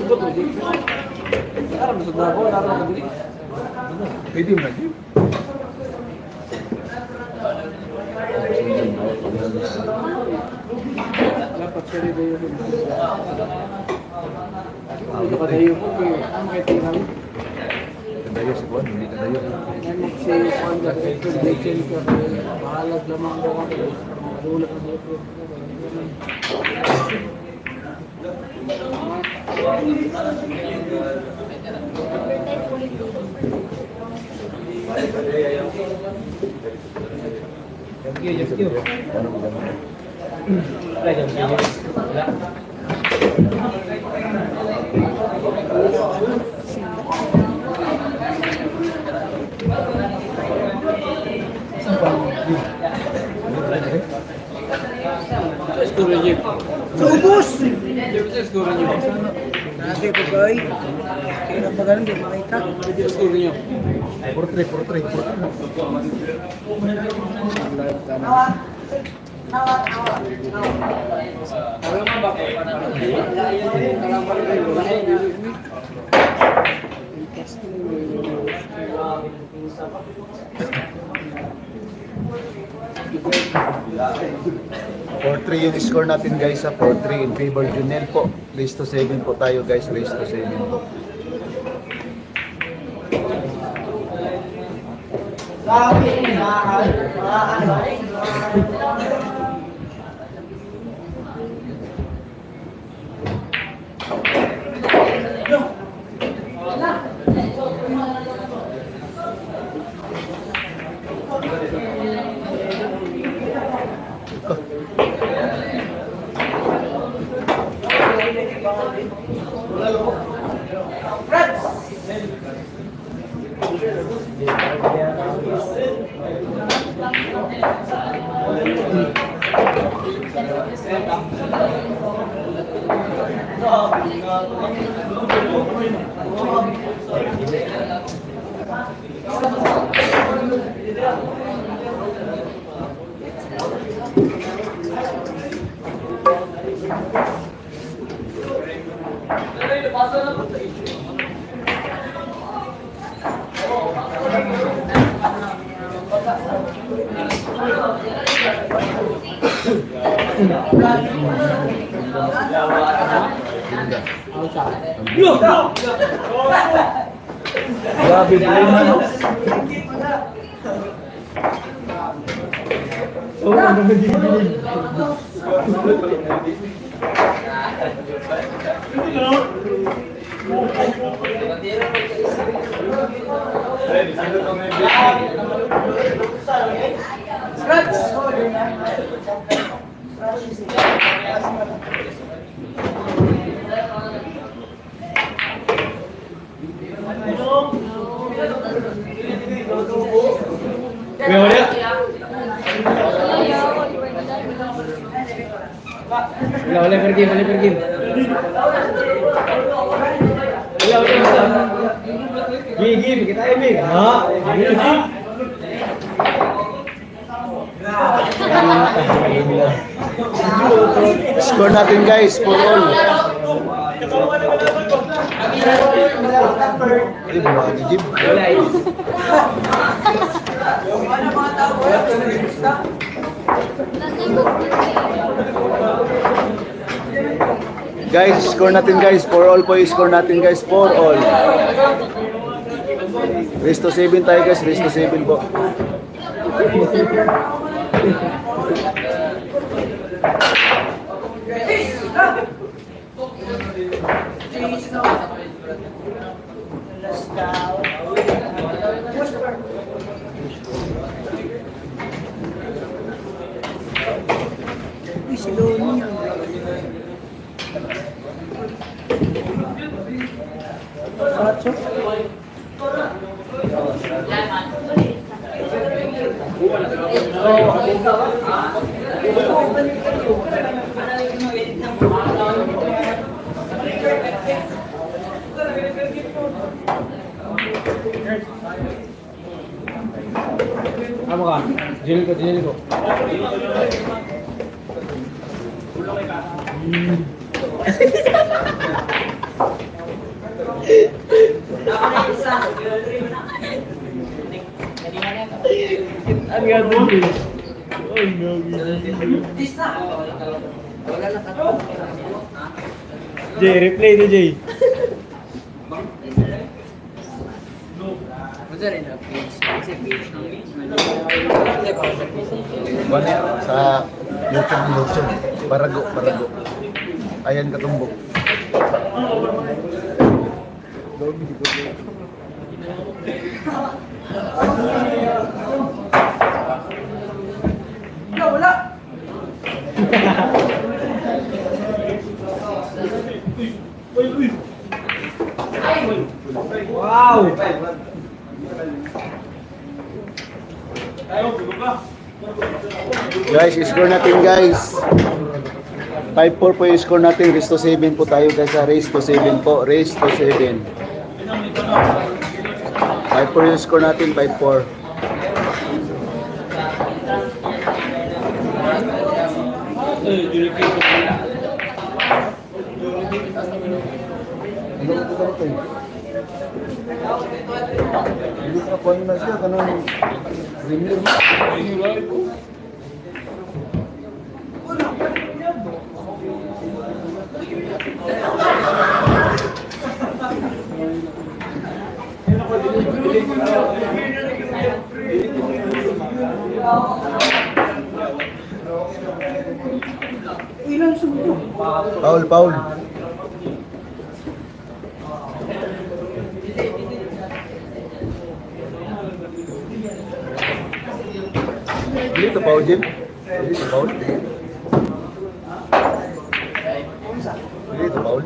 Subot mo, di. Aram sa dabo, aram ka diri. Pwede mo na, di? Dapat siya rin dayo. Ito kadayo po, ang kaya tingnan. Kadayo si Juan, hindi kadayo. Si Juan ito, legend ka. Bahalag lamang ako ako. Magulat ang ito. Ano mo ganun? Sa score niyo. Subos! Sa score niyo. Nasi po boy. Kaya ba ganun, di makita? Sa score niyo. 4-3. Awat. Awat. Awat. 4-3 yung score natin guys sa 4-3 in favor Junel po. Race to 7 po tayo guys, race to 7 po. Grabe Bruno. Boleh pergi. Gigi, kita ini. Ha? Score natin guys, for all. Ay, buwan ni Jim. Ano mga tao po? Guys, score natin guys, for all po, score natin guys, for all. Race to 7 tayo guys, race to 7 po. Ano ka? Jeli ko. Ang ganda din. Ay, Jay, replay ni Jay. Sa YouTube. Parago. Ayan katumbok. Wala. Wow! Guys, score natin guys. 5-4 po yung score natin. Race to 7 po tayo guys. Race to 7 po. Race to 7. 5-4 yung score natin. 5-4. Hindi ka po na siya. Ganun. Premier mo. Paul. Dito Paul, Jim. Dito Paul. Dito Paul.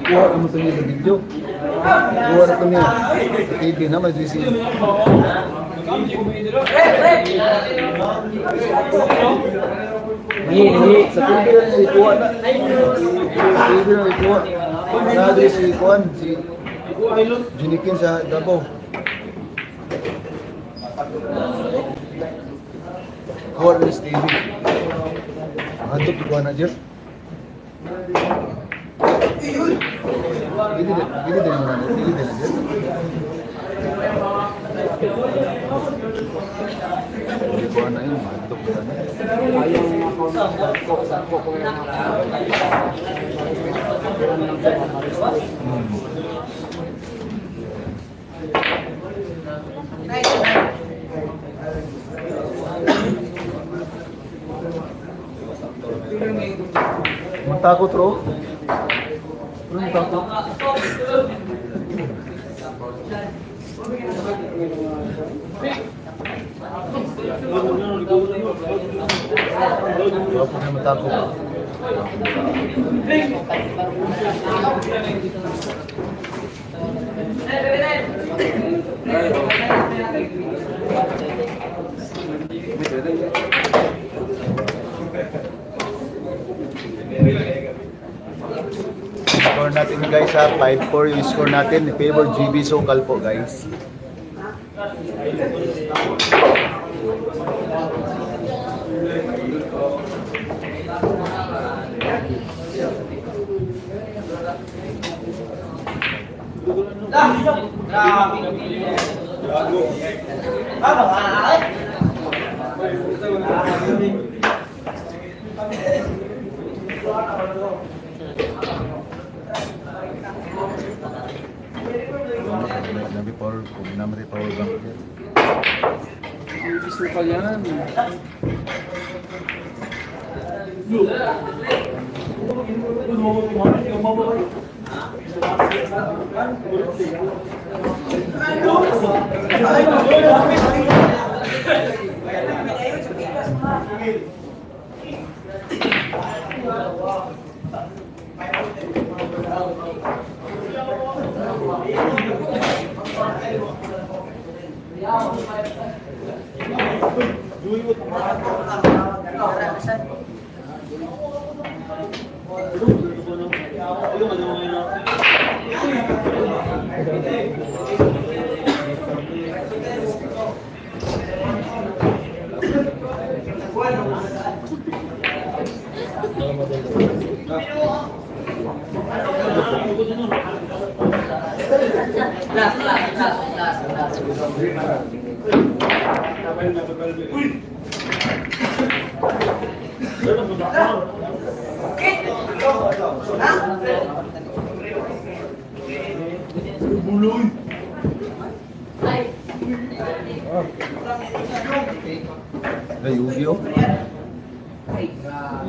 Kuha ka mo sa niya sa video. Kuha na ko niya. Sa TV na, mag-receive. Sa TV na niya ikuha na. Sa TV na ikuha. Sabi si Kuan, si Jinikin sa Davao. Kuha na sa TV. Hantok ikuha na dyan. Ini dari mana? Ini dari dia. Di mana ini mantap kan? Takut bro. Belum takut. Wala po naman takot. guys ha, 5-4 yung score natin. Favor GB Sokal po guys. Nabi power, nabi power bank. Gusto ka yan. Yu-Gi-Oh.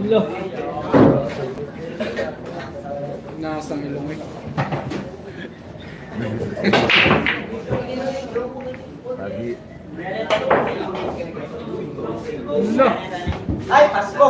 Ilo. Nasang ilong eh. Lagi. Ilo. Ay, Pasko!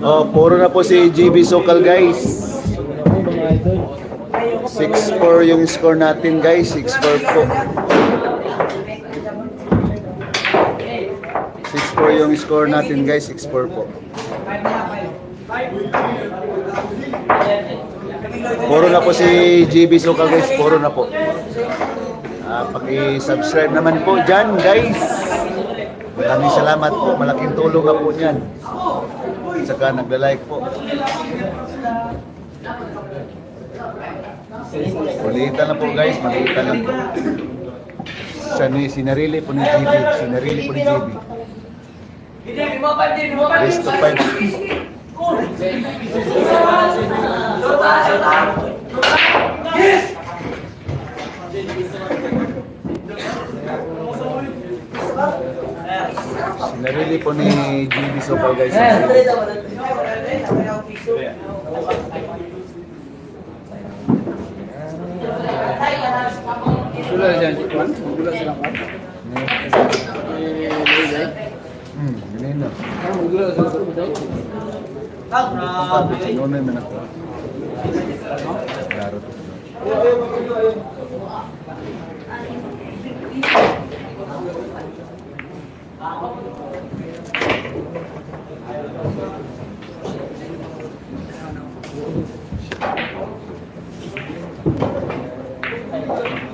Oh, puro na po si GB Sokal guys. 6-4 yung score natin guys. 6-4 po. 6-4 yung score natin guys. 6-4 po. Puro na po si GB Sokal guys. Puro na po. Paki-subscribe naman po dyan guys. Maraming salamat po. Malaking tulong na po dyan. Saka nagla-like po. Ulitan na po guys. Malitan lang po. Sinarili po ni GB. Sinarili po ni GB. Best of 5. Sinarili po ni GB Sokal guys. Gula dyan, Juan. Gula silang kan. Ganun na. Gula silang kan. Pagpapit, sinunay man ako. Klaro to.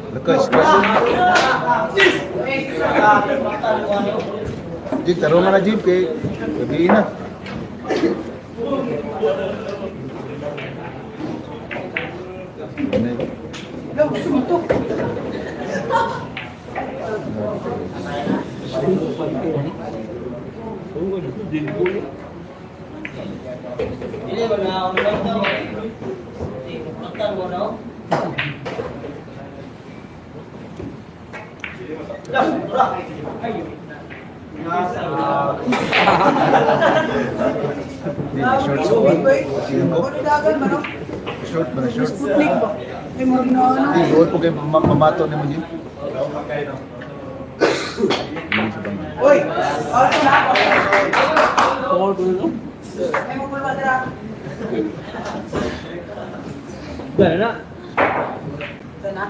Lukas, Jib, taro nga na Jib, kay gabihin na. Ini benar, benar. Makan bono. Short so short ba na short? Hindi, huwag po kayo mamato naman yun. Uy! Ito na! Ay, mapulwa tira. Gano'n na. Ito na.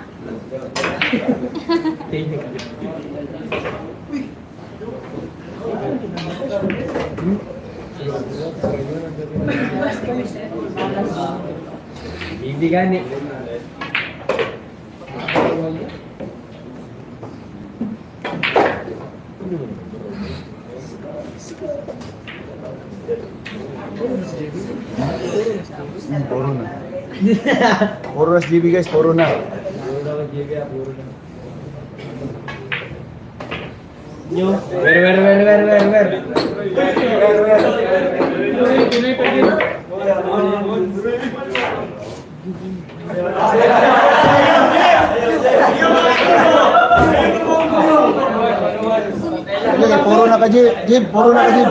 Hindi gani. Puro na. Puro na si GB guys, puro na. Nyo. Where. Okay, puro na ka Jib. Jib, puro na ka Jib.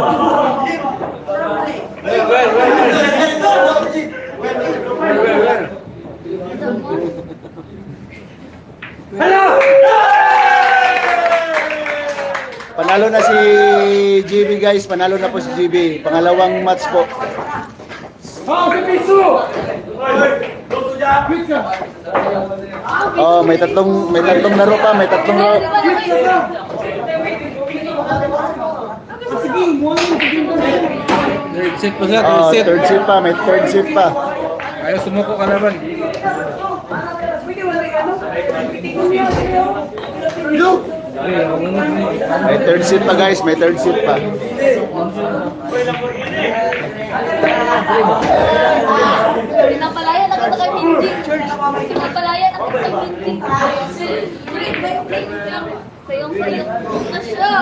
Panalo na si GB guys, panalo na po si GB. Pangalawang match po. Oh, may tatlong laro pa, may tatlong laro. Third set pa sila, Oh, third set pa, may third set pa. Ayaw sumuko ka naman. May third set pa guys, may third set pa. Pinapalayan ako na kay Minji. Pinapalayan ako kay Minji. Sayang-sayang na siya.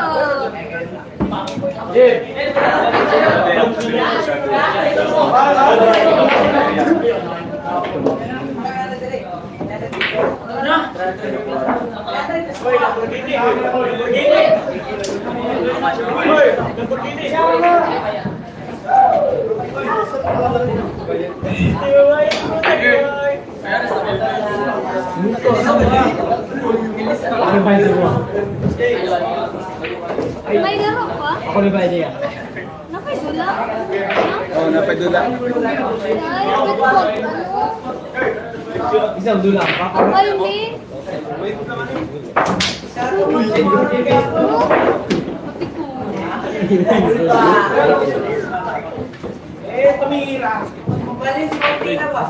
May laro pa? Ako na ba niya? Nakadula? Oh, napadula. Ay, basketball. Ano? Isang dula. Malmi? Mabalin si Martina ba?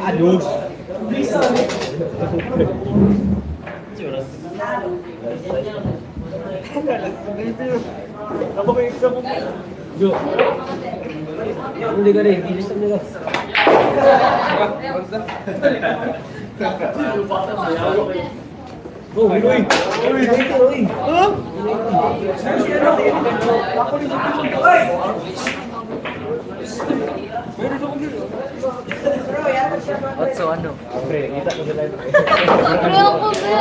Aduh. Go. Hindi ka rin, bilis lang nila. Oh, Uy! What's so ano? Pre, kita ko sila ito. Pre ako, pre.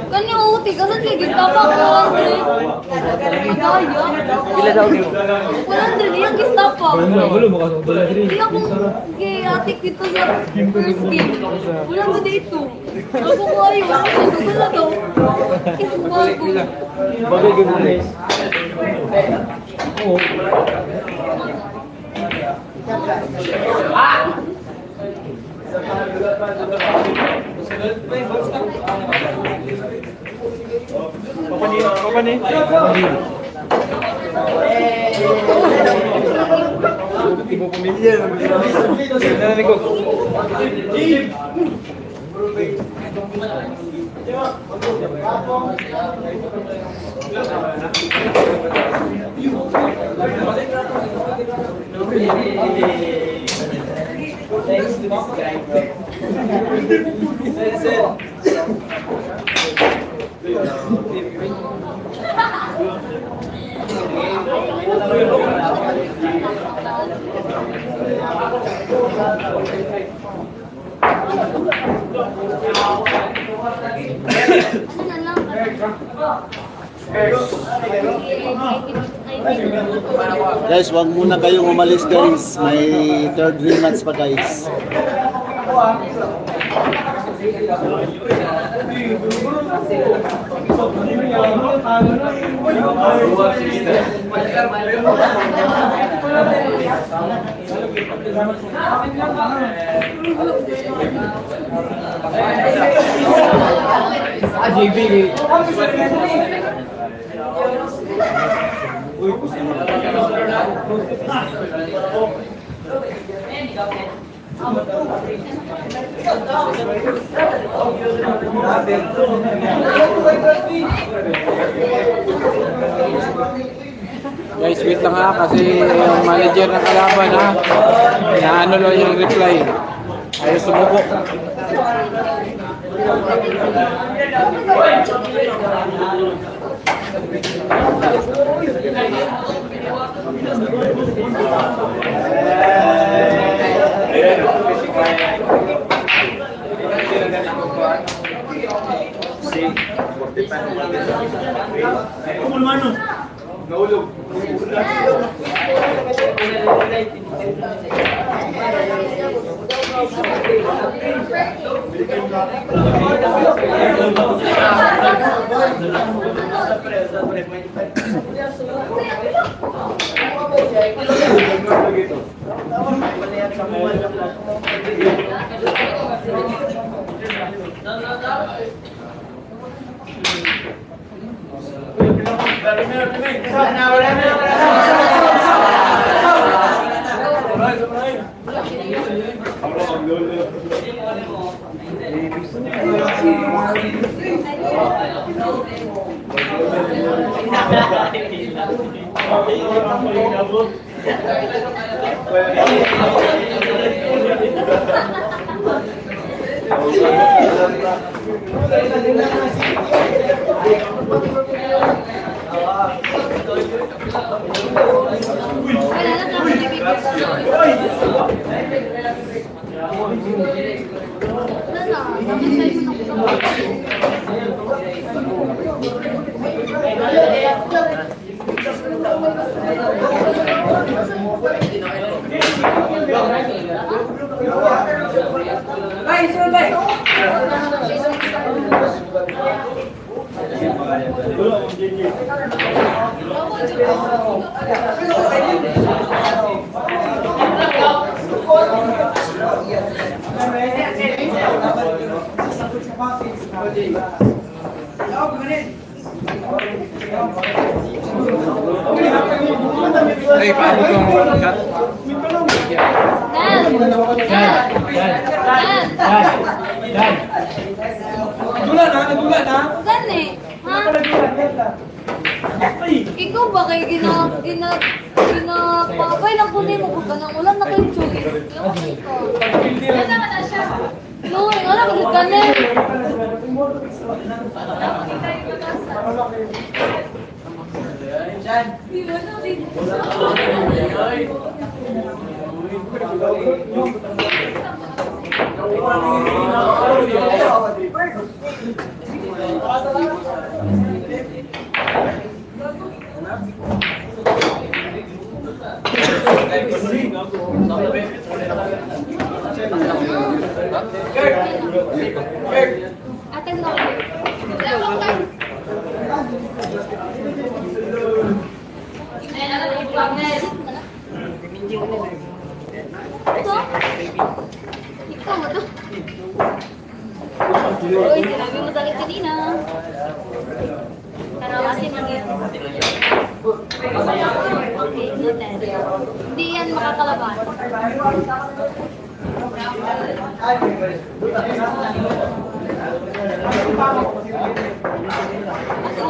Kanya uti, kasan kaya gita pa ko, Andre? Madaya. Pila daw dito? Wala, Andre, yung gista pa. Belum mo kasong dula diri. Hindi ako kay atik dito sa first game. Wala ko dito. Ako ko ayun, ako wala daw. Isbago. Bagay gud guys. Oh. Papani. Ibu pamilya. Narinig ko. Ano lang, Guys, wag muna kayong umalis guys. May third rematch pa guys. JB. Guys, wait lang ha, kasi yung manager ng kalaban ha, inaano lang yung reply. Ayaw sumuko. Ay, paano kung cut? Nagulat na? Gani, ha? Ikaw ba kayo pakabay lang po din mo kung ganang ulam na kayo choice. Ano naman na siya? No, yung alam ko ganin. Ate mo. Ikaw mo to. Uy, sinabi mo sa akin kanina. Karawasin mo yan. Okay, noted. Hindi yan makakalaban. Kasi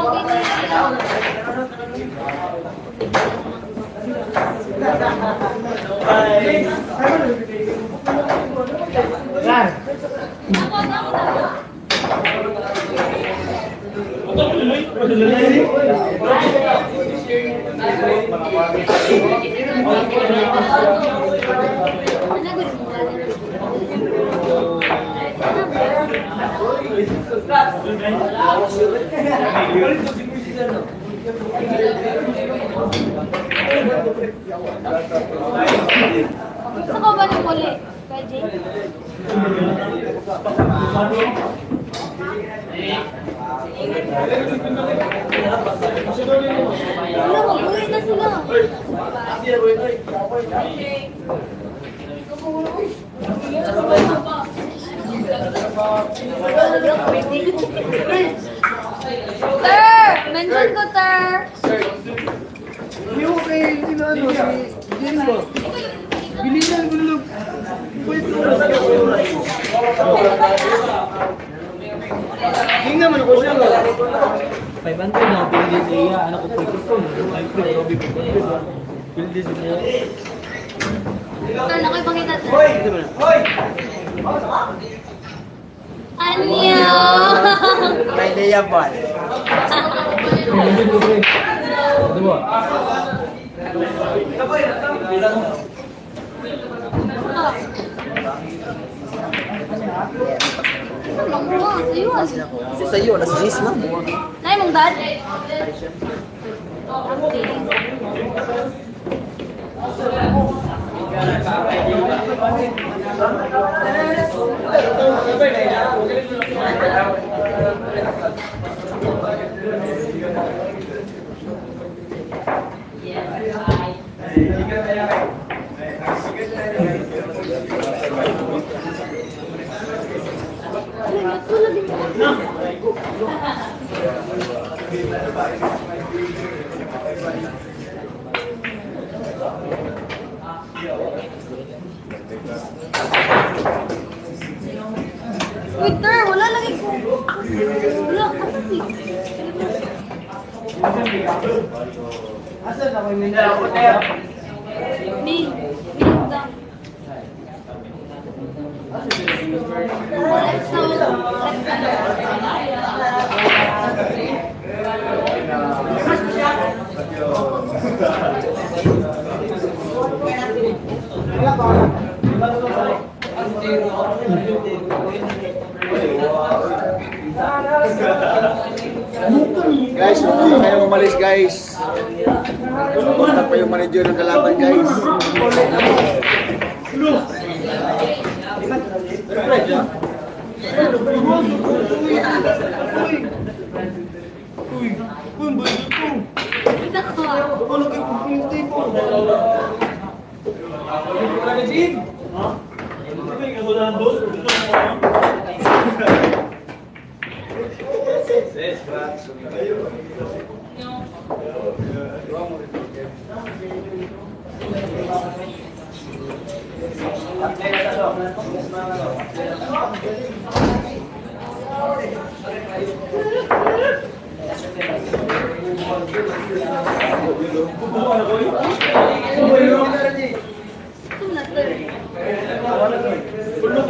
Gusto ko ba ng muli? Pwede? Wala, mag-uwi na sila. Ter! Mention ko, Ter! Hindi ko kay Tinano, si Jimbo. Bilisan ko lang. Wait, hindi naman ako siya. 500 na, pili siya. Anak ko po ito. Ay, pre, Robby po. Pili siya. Ter, nakipakita, Ter. Anyo! May Leia ba? Ano mo? Naku, sa'yo. Sa'yo, nasa Gis na. Nay, mong dad? Wait, Ter, wala lagi ko. Wala, kasi. Asan ako yung Mail. Mail lang. Guys, huwag na kayo umalis guys. Huwag na pa yung manager ng kalaban guys. Ito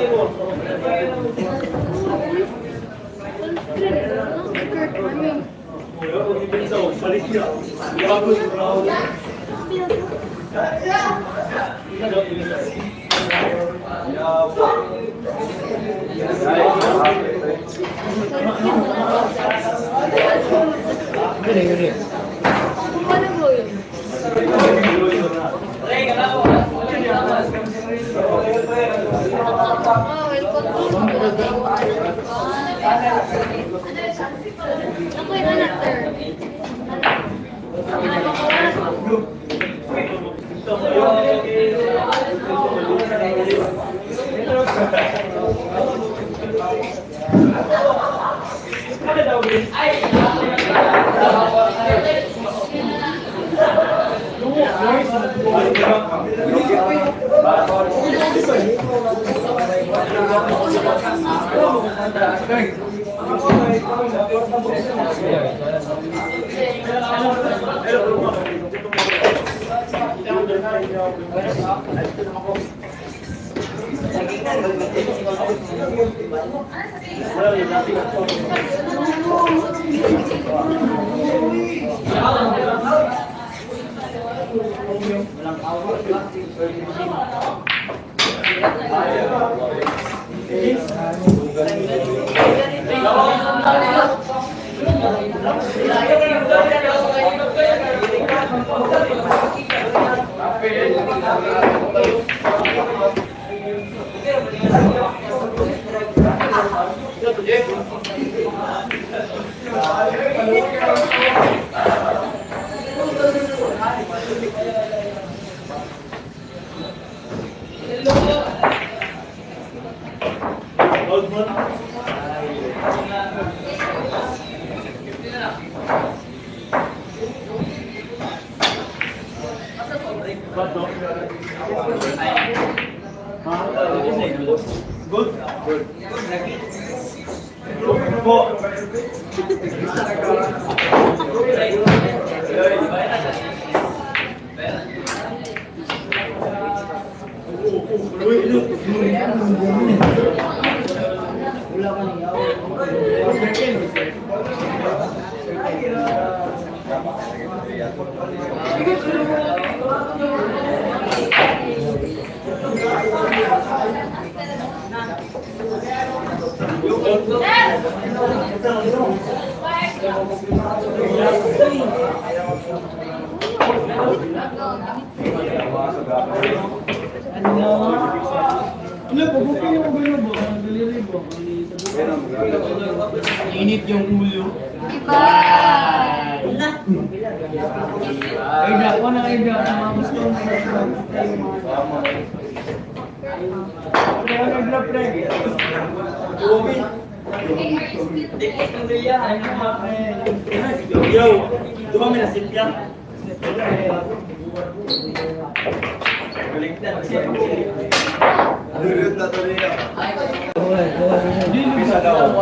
ko. Ako yung anak, Ter. Init yung ulo. Diba? Ay, ako na kayo na mga gusto mo. Kaya nag-drop rin. Yo, dumami na silya. Bisa daw.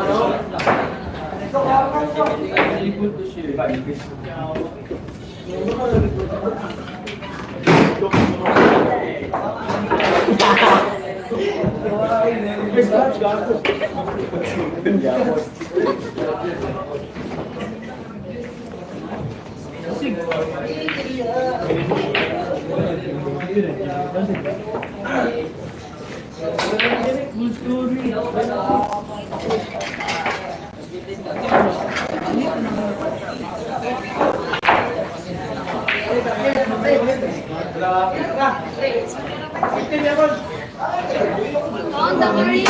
Oh, dami rin.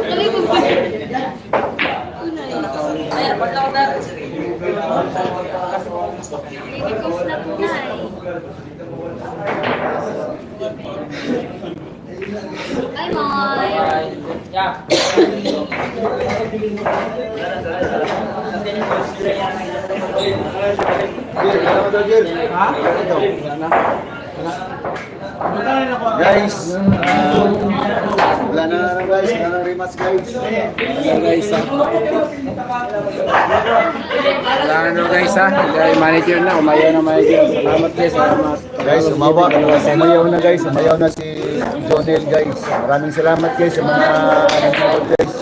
Dali ko ba? Tunay. Ay, patlaw na. Ikikos na tunay. Ay, Moy. Guys, wala na lang guys, wala na rematch guys. Wala na guys ha. Dahil manager na, umayaw na manager. Salamat guys. Salamat. Guys, umayaw na guys, umayaw na si Jonel guys. Maraming salamat guys sa mga nanonood guys.